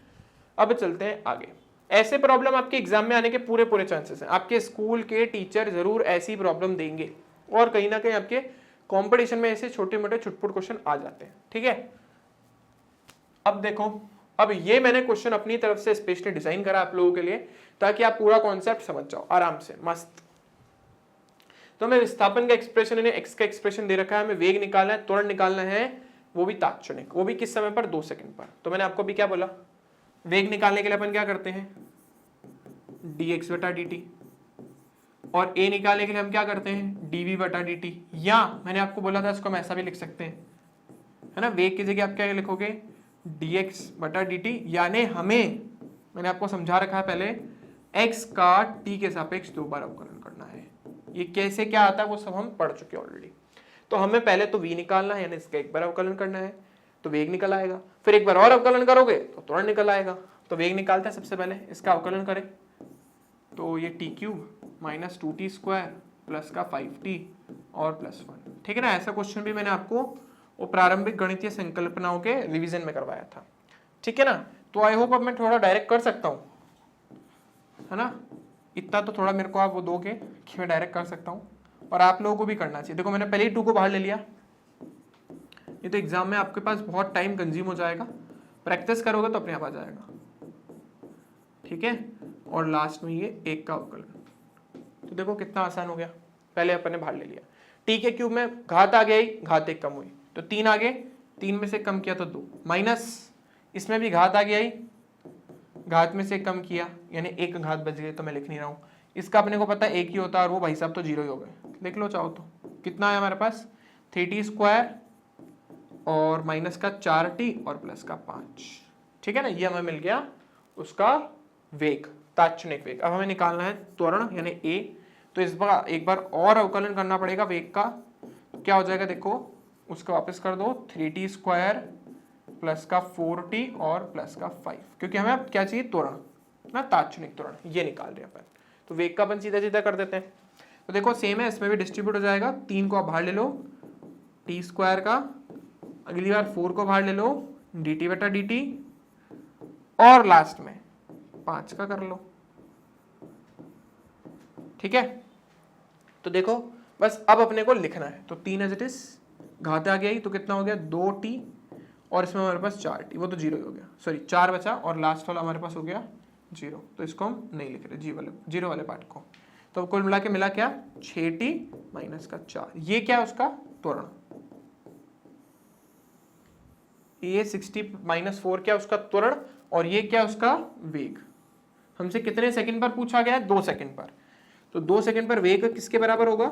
अब चलते हैं आगे। ऐसे प्रॉब्लम आपके एग्जाम में आने के पूरे चांसेस हैं। आपके स्कूल के टीचर जरूर ऐसी प्रॉब्लम देंगे, और कहीं ना कहीं आपके कंपटीशन में ऐसे छोटे मोटे छुटपुट क्वेश्चन आ जाते हैं, ठीक है। अब देखो, अब ये मैंने क्वेश्चन अपनी तरफ से स्पेशली डिजाइन करा आप लोगों के लिए ताकि आप पूरा कॉन्सेप्ट समझ जाओ आराम से मस्त। तो हमें विस्थापन का एक्सप्रेशन, इन्हें एक्स का एक्सप्रेशन दे रखा है, हमें वेग निकालना है, त्वरण निकालना है, वो भी तात्क्षणिक, वो भी किस समय पर 2 सेकंड पर। तो मैंने आपको भी क्या बोला, वेग निकालने के लिए अपन क्या करते हैं dx बटा dt, और a निकालने के लिए हम क्या करते हैं dv बटा dt, या मैंने आपको बोला था इसको हम ऐसा भी लिख सकते हैं, है ना। वेग की जगह आप क्या लिखोगे dx बटा dt, यानी हमें, मैंने आपको समझा रखा है पहले, x का t के सापेक्ष 2 बार अवकलन करना है। ये कैसे क्या आता है वो सब हम पढ़ चुके हैं ऑलरेडी। तो हमें पहले तो v निकालना है, यानी इसका एक बार अवकलन करना है तो वेग निकल आएगा, फिर एक बार और अवकलन करोगे तो त्वरण निकल आएगा। तो वेग निकालते हैं, सबसे पहले इसका अवकलन करें तो ये t³ minus 2t square plus का 5t और प्लस 1, ठीक है ना। ऐसा क्वेश्चन भी मैंने आपको वो प्रारंभिक गणितीय संकल्पनाओं के रिवीजन में करवाया था, ठीक है ना। तो आई होप अब मैं थोड़ा डायरेक्ट कर सकता हूँ, है ना। इतना तो थोड़ा मेरे को आप वो दोगे कि मैं डायरेक्ट कर सकता हूँ, और आप लोगों को भी करना चाहिए। देखो मैंने पहले ही 2 को बाहर ले लिया, ये तो एग्जाम में आपके पास बहुत टाइम कंज्यूम हो जाएगा, प्रैक्टिस करोगे तो अपने आप आ जाएगा, ठीक है। और लास्ट में ये 1 का अवकलन। तो देखो कितना आसान हो गया, पहले अपन ने बाहर ले लिया, t के क्यूब में घात आ गई, घात 1 कम हुई तो 3 आ गए, 3 में से कम किया तो 2, माइनस इसमें भी घात आ गई, घात में से कम किया यानी 1 घात बच गई, तो मैं लिख नहीं रहा हूँ। इसका अपने को पता है 1 ही होता है, और वो भाई साहब तो 0 ही हो गए, देख लो चाहो तो। कितना है हमारे पास 3t स्क्वायर और माइनस का 4t और प्लस का 5, ठीक है ना। ये हमें मिल गया उसका वेग, तात्क्षणिक वेग। अब हमें निकालना है त्वरण यानी a, तो इस बार एक बार और अवकलन करना पड़ेगा वेग का। क्या हो जाएगा देखो, उसका वापस कर दो 3t स्क्वायर प्लस का 4t और प्लस का 5, क्योंकि हमें अब क्या चाहिए त्वरण ना, तात्क्षणिक त्वरण, ये निकाल रहे हैं अपन। तो वेग का अपन सीधा सीधा कर देते हैं। तो देखो सेम है, इसमें भी डिस्ट्रीब्यूट हो जाएगा, 3 को आप बाहर ले लो टी स्क्वायर का, अगली बार 4 को बाहर ले लो डी टी बटा डी टी, और लास्ट में 5 का कर लो। ठीक है, तो देखो बस अब अपने को लिखना है, तो 3 एज इट इज, घात आ गया ही तो कितना हो गया 2t, और इसमें हमारे पास 4t, वो तो 0 ही हो गया, सॉरी 4 बचा, और लास्ट वाला हमारे पास हो गया 0, तो इसको हम नहीं लिख रहे जीरो वाले पार्ट को। तो कुल मिला के मिला क्या 6t माइनस का 4, ये क्या है उसका त्वरण, ये 60 माइनस 4 क्या उसका त्वरण, और ये क्या उसका वेग। हमसे कितने सेकंड पर पूछा गया है, 2 सेकंड पर, तो 2 सेकंड पर वेग किसके बराबर होगा,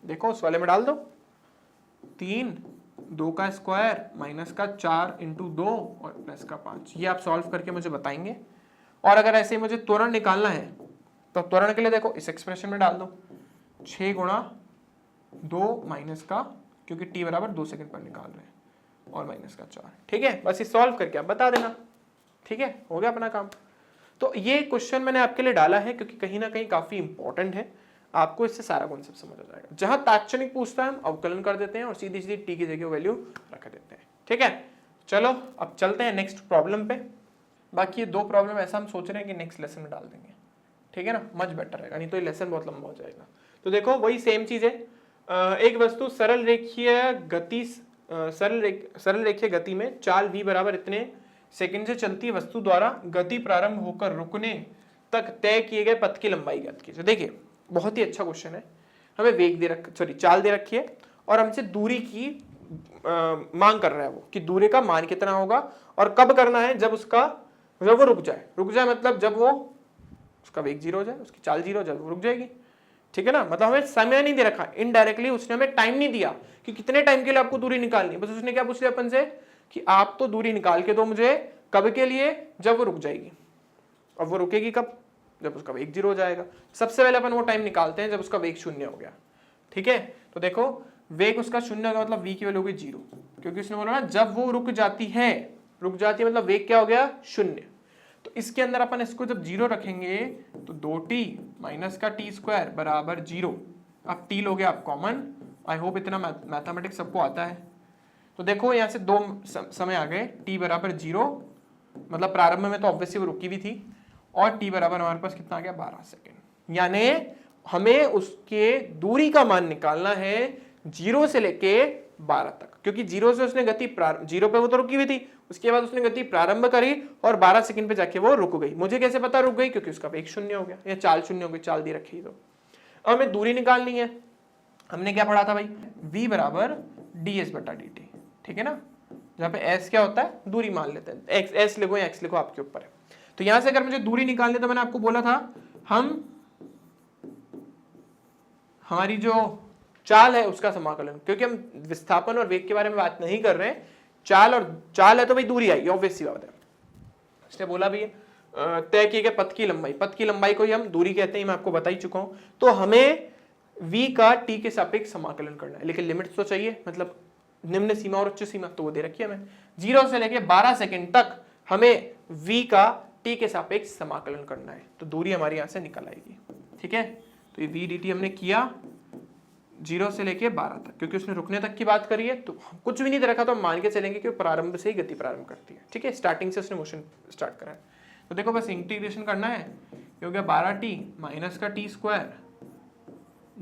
देखो उस वाले में डाल दो, 3 2 का स्क्वायर माइनस का 4 इंटू 2 और प्लस का 5, ये आप सॉल्व करके मुझे बताएंगे। और अगर ऐसे ही मुझे त्वरण निकालना है तो त्वरण के लिए देखो इस एक्सप्रेशन में डाल दो, 6 गुणा 2 माइनस का, क्योंकि t बराबर 2 सेकंड पर निकाल रहे हैं, और माइनस का 4। ठीक है, बस ये सॉल्व करके आप बता देना। ठीक है, हो गया अपना काम। तो ये क्वेश्चन मैंने आपके लिए डाला है क्योंकि कहीं ना कहीं काफी इंपॉर्टेंट है, आपको इससे सारा कॉन्सेप्ट समझ आ जाएगा। जहां तात्क्षणिक पूछता है हम अवकलन कर देते हैं और सीधी सीधी टी की जगह वैल्यू रख देते हैं। ठीक है, चलो अब चलते हैं नेक्स्ट प्रॉब्लम पे। बाकी ये 2 प्रॉब्लम ऐसा हम सोच रहे हैं कि नेक्स्ट लेसन में डाल देंगे, ठीक है ना, मच बेटर रहेगा, नहीं तो ये लेसन बहुत लंबा हो जाएगा। तो देखो वही सेम चीज है, एक वस्तु सरल रेखीय गति में चाल v बराबर इतने सेकंड से चलती है वस्तु द्वारा गति प्रारंभ होकर रुकने तक तय किए गए पथ की लंबाई ज्ञात कीजिए। देखिए बहुत ही अच्छा क्वेश्चन है, हमें वेग चाल दे रखी है और हमसे दूरी की मांग कर रहा है वो, कि दूरी का मान कितना होगा और कब करना है, जब वो रुक जाए मतलब जब वो उसका वेग 0 हो जाए, उसकी चाल 0 हो जाए, वो रुक जाएगी। ठीक है ना, मतलब हमें समय नहीं दे रखा, इनडायरेक्टली उसने हमें टाइम नहीं दिया कि कितने टाइम के लिए आपको दूरी निकालनी है, बस उसने क्या पूछ लिया अपन से कि आप तो दूरी निकाल के दो मुझे, कब के लिए, जब वो रुक जाएगी। अब वो रुकेगी कब, जब उसका वेग 0 हो जाएगा। सबसे पहले अपन वो टाइम निकालते हैं जब उसका वेग 0 हो गया। ठीक है, तो देखो वेग उसका 0 हो गया मतलब v की वैल्यू होगी 0, क्योंकि उसने बोला ना जब वो रुक जाती है मतलब वेग क्या हो गया 0। तो इसके अंदर अपन इसको जब 0 रखेंगे तो 2t माइनस का टी स्क्वायर बराबर 0। अब t लोगे आप कॉमन, आई होप इतना मैथमेटिक्स सबको आता है। तो देखो यहाँ से 2 समय आ गए, t बराबर 0 मतलब प्रारंभ में तो ऑब्वियसली वो रुकी हुई थी, और t बराबर हमारे पास कितना आ गया 12 सेकेंड। यानी हमें उसके दूरी का मान निकालना है 0 से लेके 12 तक, क्योंकि 0 से उसने गति 0 पे वो तो रुकी हुई थी, उसके बाद उसने गति प्रारंभ करी और 12 सेकंड पे जाके वो रुक गई। मुझे कैसे पता रुक गई, क्योंकि उसका वेग 0 हो गया या चाल 0 हो गई, चाल दी रखी। तो अब हमें दूरी निकालनी है। हमने क्या पढ़ा था भाई, v बराबर ds बटा dt। ठीक है ना, जहाँ पे s क्या होता है, दूरी मान लेते हैं, s लिखो या x लिखो आपके ऊपर है। तो यहां से अगर मुझे दूरी निकालनी, तो मैंने आपको बोला था हमारी जो चाल है उसका समाकलन, क्योंकि हम विस्थापन और वेग के बारे में बात नहीं कर रहे हैं, चाल है तो भाई दूरी आई, ऑब्वियस सी बात है। इसने बोला भी तय किए गए पथ की लंबाई को ही हम दूरी कहते हैं, मैं आपको बता ही चुका हूं। तो हमें v का t के सापेक्ष समाकलन करना है, लेकिन लिमिट्स तो चाहिए, मतलब निम्न सीमा और उच्च सीमा, तो वो दे रखी है हमें। 0 से लेके 12 सेकंड तक हमें v का t के सापेक्ष समाकलन करना है, तो दूरी हमारी यहां से निकल आएगी। ठीक है, तो ये v dt हमने किया 0 से लेके 12 तक, क्योंकि उसने रुकने तक की बात करी है, तो कुछ भी नहीं दे रखा तो हम मान के चलेंगे कि प्रारंभ से ही गति प्रारंभ करती है। ठीक है, स्टार्टिंग से उसने मोशन स्टार्ट करा है। तो देखो बस इंटीग्रेशन करना है, ये हो गया 12t माइनस का टी स्क्वायर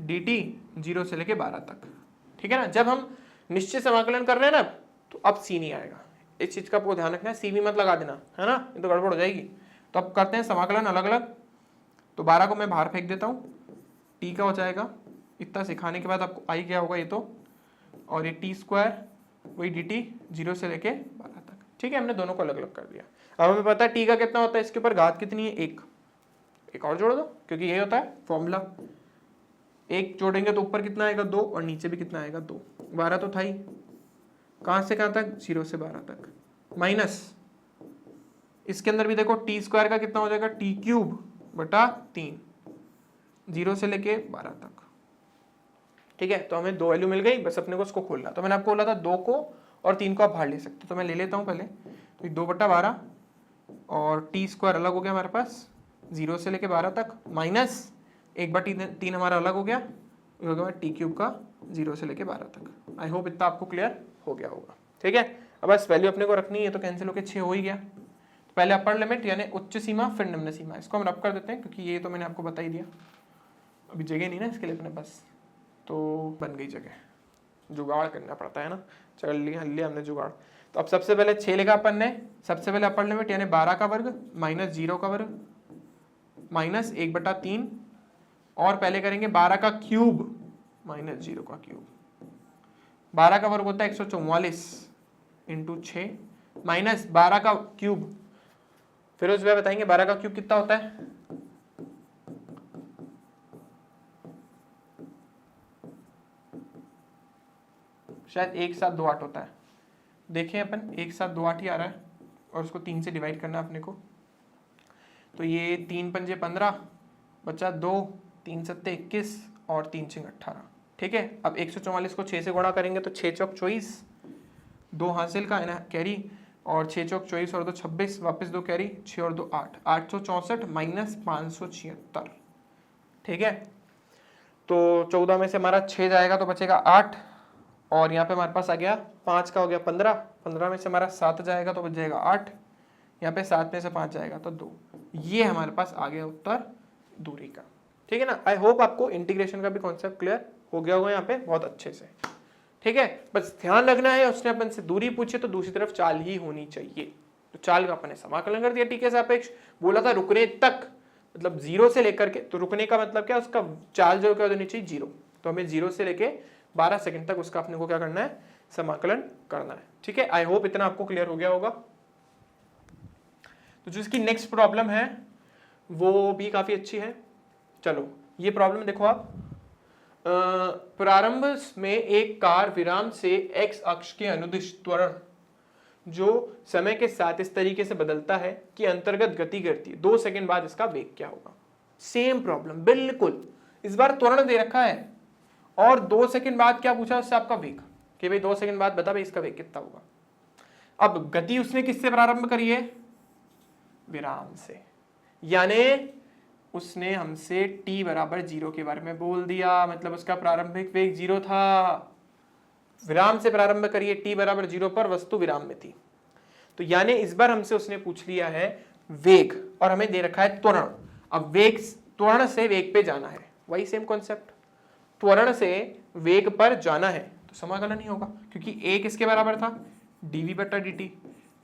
dt 0 से लेके 12 तक। ठीक है ना, जब हम निश्चित समाकलन कर रहे हैं ना, तो अब c नहीं आएगा, इस चीज का आपको ध्यान रखना है, c भी मत लगा देना, है ना, ये तो गड़बड़ हो जाएगी। तो अब करते हैं समाकलन अलग अलग। तो 12 को मैं बाहर फेंक देता हूँ, t का हो जाएगा, इतना सिखाने के बाद आपको आई क्या होगा ये तो, और ये टी स्क्वायर वही dt 0 से लेके 12 तक। ठीक है, हमने दोनों को अलग अलग कर दिया। अब हमें पता है t का कितना होता है, इसके ऊपर घात कितनी है, 1 और जोड़ दो, क्योंकि ये होता है फॉर्मूला, 1 जोड़ेंगे तो ऊपर कितना आएगा 2 और नीचे भी कितना आएगा 2। 12 तो था ही, कहां से कहां तक 0 से 12 तक, माइनस इसके अंदर भी देखो टी स्क्वायर का कितना हो जाएगा टी क्यूब बटा 3 0 से लेके 12 तक। ठीक है, तो हमें 2 वैल्यू मिल गई, बस अपने को उसको खोलना। तो मैंने आपको बोला था 2 को और 3 को आप बाहर ले सकते हो, तो मैं ले लेता हूं पहले। तो 2 बटा 12 और टी स्क्वायर अलग हो गया हमारे पास, 0 से लेके 12 तक माइनस 1/3 हमारा अलग हो गया, टी क्यूब का 0 से लेके 12 तक। आई होप इतना आपको क्लियर हो गया होगा। ठीक है, अब बस वैल्यू अपने को रखनी है, तो कैंसिल होकर 6 हो ही गया। तो पहले अपर लिमिट यानी उच्च सीमा, फिर निम्न सीमा, इसको हम रब कर देते हैं क्योंकि ये तो मैंने आपको बता ही दिया, अभी जगह नहीं ना इसके लिए अपने पास, तो बन गई जगह, जुगाड़ करना पड़ता है ना। चल लिया हमने जुगाड़। तो अब सबसे पहले 6 लिखा अपन ने, सबसे पहले अपर लिमिट यानी 12 का वर्ग माइनस 0 का वर्ग माइनस 1/3, और पहले करेंगे 12 का क्यूब माइनस 0 का क्यूब। 12 का वर्ग होता है 144 इंटू 6 माइनस 12 का क्यूब, फिर उस बार बताएंगे 12 का क्यूब कितना होता है, शायद 1728 होता है। देखें अपन 1728 ही आ रहा है और उसको 3 से डिवाइड करना है अपने को, तो ये 3 पंजे 15 बचा 2, 3 सत्ते 21 और 3 छिंग 18। ठीक है, अब 144 को 6 से गुणा करेंगे तो 6 चौक 24, 2 हासिल का है ना कैरी, और 6 चौक 24 और 2 26, वापस 2 कैरी, 6 और 2 8, 864 माइनस 576। ठीक है, तो 14 में से हमारा 6 जाएगा तो बचेगा 8, और यहाँ पे हमारे पास आ गया 5 का हो गया 15, 15 में से हमारा 7 जाएगा तो बच जाएगा 8, यहाँ पे 7 में से 5 जाएगा तो 2। ये हमारे पास आ गया उत्तर दूरी का। ठीक है ना, आई होप आपको इंटीग्रेशन का भी कॉन्सेप्ट क्लियर हो गया होगा यहाँ पे बहुत अच्छे से। ठीक है, बस ध्यान रखना है, उसने अपन से दूरी पूछी तो दूसरी तरफ चाल ही होनी चाहिए, तो चाल का अपन ने समाकलन कर दिया टी के सापेक्ष। बोला था रुकने तक, मतलब 0 से लेकर के, तो रुकने का मतलब क्या, उसका चाल जो क्या होनी चाहिए 0, तो हमें 0 से लेके 12 सेकंड तक उसका अपने को क्या करना है, समाकलन करना है। ठीक है, आई होप इतना आपको क्लियर हो गया होगा। तो जो इसकी नेक्स्ट प्रॉब्लम है वो भी काफी अच्छी है। चलो ये प्रॉब्लम देखो आप, प्रारंभ में एक कार विराम से x अक्ष के अनुदिश त्वरण जो समय के साथ इस तरीके से बदलता है कि अंतर्गत गति करती है, 2 सेकंड बाद इसका वेग क्या होगा। सेम प्रॉब्लम बिल्कुल, इस बार त्वरण दे रखा है और 2 सेकंड बाद क्या पूछा उससे, आपका वेग, कि भाई 2 सेकंड बाद बता भाई इसका वेग कितना होगा। अब गति उसने किससे प्रारंभ करी है, विराम से, यानी उसने हमसे t बराबर 0 के बारे में बोल दिया, मतलब उसका प्रारंभिक वेग 0 था। विराम से प्रारंभ करिए, t बराबर 0 पर वस्तु विराम में थी, तो यानी इस बार हमसे उसने पूछ लिया है वेग, और हमें दे रखा है त्वरण। अब वेग, त्वरण से वेग पे जाना है, वही सेम कॉन्सेप्ट, त्वरण से वेग पर जाना है तो समाकलन नहीं होगा, क्योंकि a किसके बराबर था, dv/dt।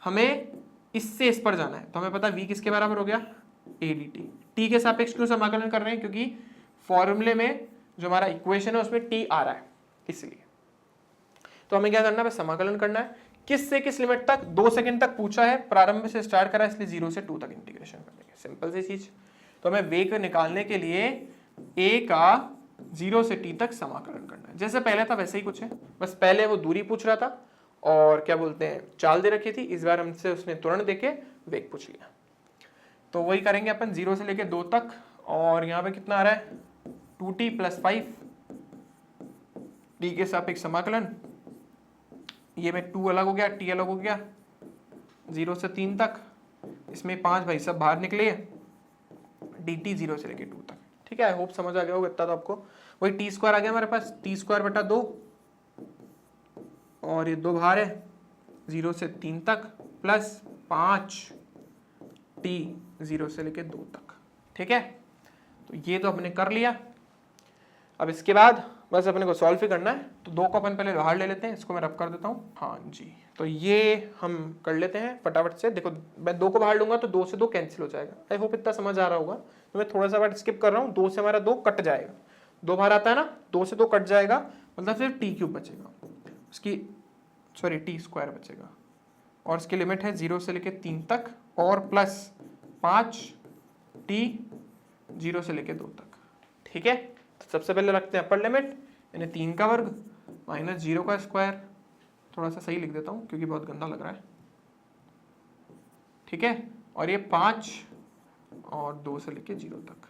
हमें इससे इस पर जाना है, तो हमें पता v किसके बराबर हो गया, a dt। t के सापेक्ष क्यों समाकलन कर रहे हैं, क्योंकि फॉर्मूले में जो हमारा इक्वेशन है उसमें t आ रहा है, इसलिए। तो हमें क्या करना है, समाकलन करना है, किस से किस लिमिट तक, 2 सेकंड तक पूछा है, प्रारंभ से स्टार्ट करा, इसलिए 0 से 2 तक इंटीग्रेशन कर देंगे, सिंपल सी चीज। तो हमें वेग निकालने के लिए a का 0 से t तक समाकलन करना है, जैसे पहले था वैसे ही कुछ है, बस पहले वो दूरी पूछ रहा था और क्या बोलते हैं चाल दे रखी थी, इस बार हमसे उसने त्वरण देके वेग पूछ लिया। तो वही करेंगे अपन 0 से लेके 2 तक, और यहाँ पे कितना आ रहा है 2t + 5, t के सापेक्ष समाकलन, ये में 2 अलग हो गया, t अलग हो गया, 0 से 3 तक, इसमें 5 भाई सब बाहर निकले, dt 0 से लेके 2 तक। ठीक है, आई होप समझ आ गया होगा इतना, तो आपको वही t² आ गया हमारे पास, t²/2, और ये 2 बाहर है, 0 से 3 तक प्लस 5t 0 से लेके 2 तक। ठीक है, तो ये तो अपने कर लिया। अब इसके बाद बस अपने को सॉल्व ही करना है, तो 2 को अपन पहले बाहर ले लेते हैं, इसको मैं रब कर देता हूँ, हाँ जी। तो ये हम कर लेते हैं फटाफट से, देखो मैं 2 को बाहर लूंगा तो 2 से 2 कैंसिल हो जाएगा। आई होप इतना समझ आ रहा होगा, तो मैं थोड़ा सा बार स्किप कर रहा हूँ, 2 से हमारा 2 कट जाएगा, 2 बाहर आता है ना, 2 से 2 कट जाएगा, मतलब सिर्फ t³ बचेगा, उसकी सॉरी t² बचेगा, और इसकी लिमिट है 0 से लेके 3 तक और प्लस 5t 0 से लेके 2 तक। ठीक है, तो सबसे पहले रखते हैं अपर लिमिट, यानी 3 का वर्ग माइनस 0 का स्क्वायर, थोड़ा सा सही लिख देता हूँ क्योंकि बहुत गंदा लग रहा है। ठीक है, और ये 5 और 2 से लेके 0 तक।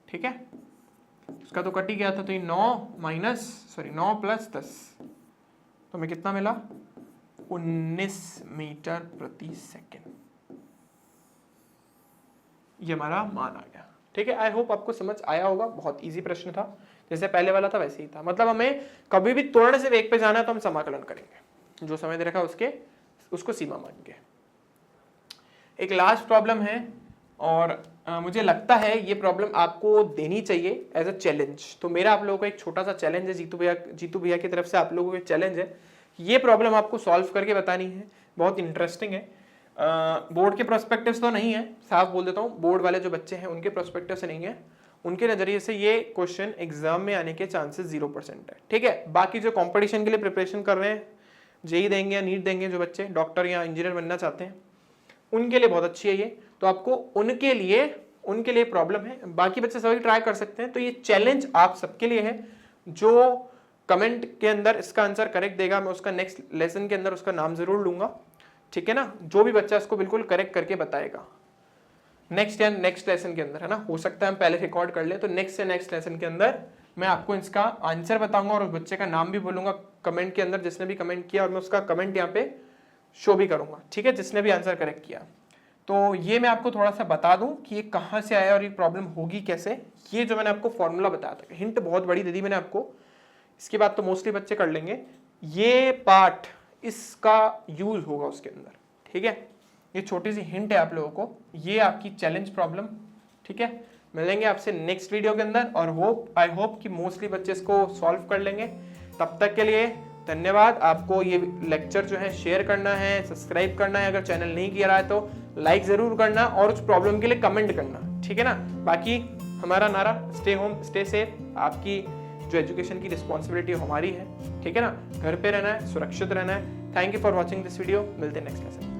ठीक है, उसका तो कट ही गया था, तो ये 9 प्लस 10, तो हमें कितना मिला 19 मीटर प्रति सेकेंड। ये हमारा मान आ गया। ठीक है, आई होप आपको समझ आया होगा। बहुत इजी प्रश्न था, जैसे पहले वाला था वैसे ही था। मतलब हमें कभी भी त्वरण से वेग पे जाना है तो हम समाकलन करेंगे, जो समय दे रखा है उसको सीमा मान के। एक लास्ट प्रॉब्लम है और मुझे लगता है ये प्रॉब्लम आपको देनी चाहिए एज अ चैलेंज। तो मेरा आप लोगों को एक छोटा सा चैलेंज है, जीतू भैया की तरफ से आप लोगों को एक चैलेंज है, ये प्रॉब्लम आपको सॉल्व करके बतानी है। बहुत इंटरेस्टिंग है। बोर्ड के प्रोस्पेक्टिव तो नहीं है, साफ बोल देता हूँ, बोर्ड वाले जो बच्चे हैं उनके प्रोस्पेक्टिव से नहीं है, उनके नजरिए से ये क्वेश्चन एग्जाम में आने के चांसेस 0% है। ठीक है, बाकी जो कंपटीशन के लिए प्रिपरेशन कर रहे हैं, जेई देंगे या नीट देंगे, जो बच्चे डॉक्टर या इंजीनियर बनना चाहते हैं उनके लिए बहुत अच्छी है ये। तो आपको उनके लिए प्रॉब्लम है, बाकी बच्चे सभी ट्राई कर सकते हैं। तो ये चैलेंज आप सबके लिए है। जो कमेंट के अंदर इसका आंसर करेक्ट देगा, मैं उसका नेक्स्ट लेसन के अंदर उसका नाम जरूर लूंगा। ठीक है ना, जो भी बच्चा इसको बिल्कुल करेक्ट करके बताएगा नेक्स्ट लेसन के अंदर, है ना, हो सकता है हम पहले रिकॉर्ड कर ले, तो नेक्स्ट लेसन के अंदर मैं आपको इसका आंसर बताऊंगा और उस बच्चे का नाम भी बोलूंगा कमेंट के अंदर जिसने भी कमेंट किया, और मैं उसका कमेंट यहाँ पे शो भी करूंगा। ठीक है, जिसने भी आंसर करेक्ट किया। तो ये मैं आपको थोड़ा सा बता दूं कि ये कहाँ से आया और ये प्रॉब्लम होगी कैसे। ये जो मैंने आपको फॉर्मूला बताया था, हिंट बहुत बड़ी दे दी मैंने आपको, इसके बाद तो मोस्टली बच्चे कर लेंगे। ये पार्ट इसका यूज होगा उसके अंदर। ठीक है, ये छोटी सी हिंट है आप लोगों को, ये आपकी चैलेंज प्रॉब्लम। ठीक है, मिलेंगे आपसे नेक्स्ट वीडियो के अंदर, और आई होप कि मोस्टली बच्चे इसको सॉल्व कर लेंगे। तब तक के लिए धन्यवाद। आपको ये लेक्चर जो है शेयर करना है, सब्सक्राइब करना है, अगर चैनल नहीं किया रहा है तो लाइक जरूर करना, और उस प्रॉब्लम के लिए कमेंट करना। ठीक है ना, बाकी हमारा नारा स्टे होम स्टे सेफ, आपकी जो एजुकेशन की रिस्पॉन्सिबिलिटी हमारी है। ठीक है ना, घर पे रहना है, सुरक्षित रहना है। Thank you for watching this video, मिलते हैं नेक्स्ट लेसन।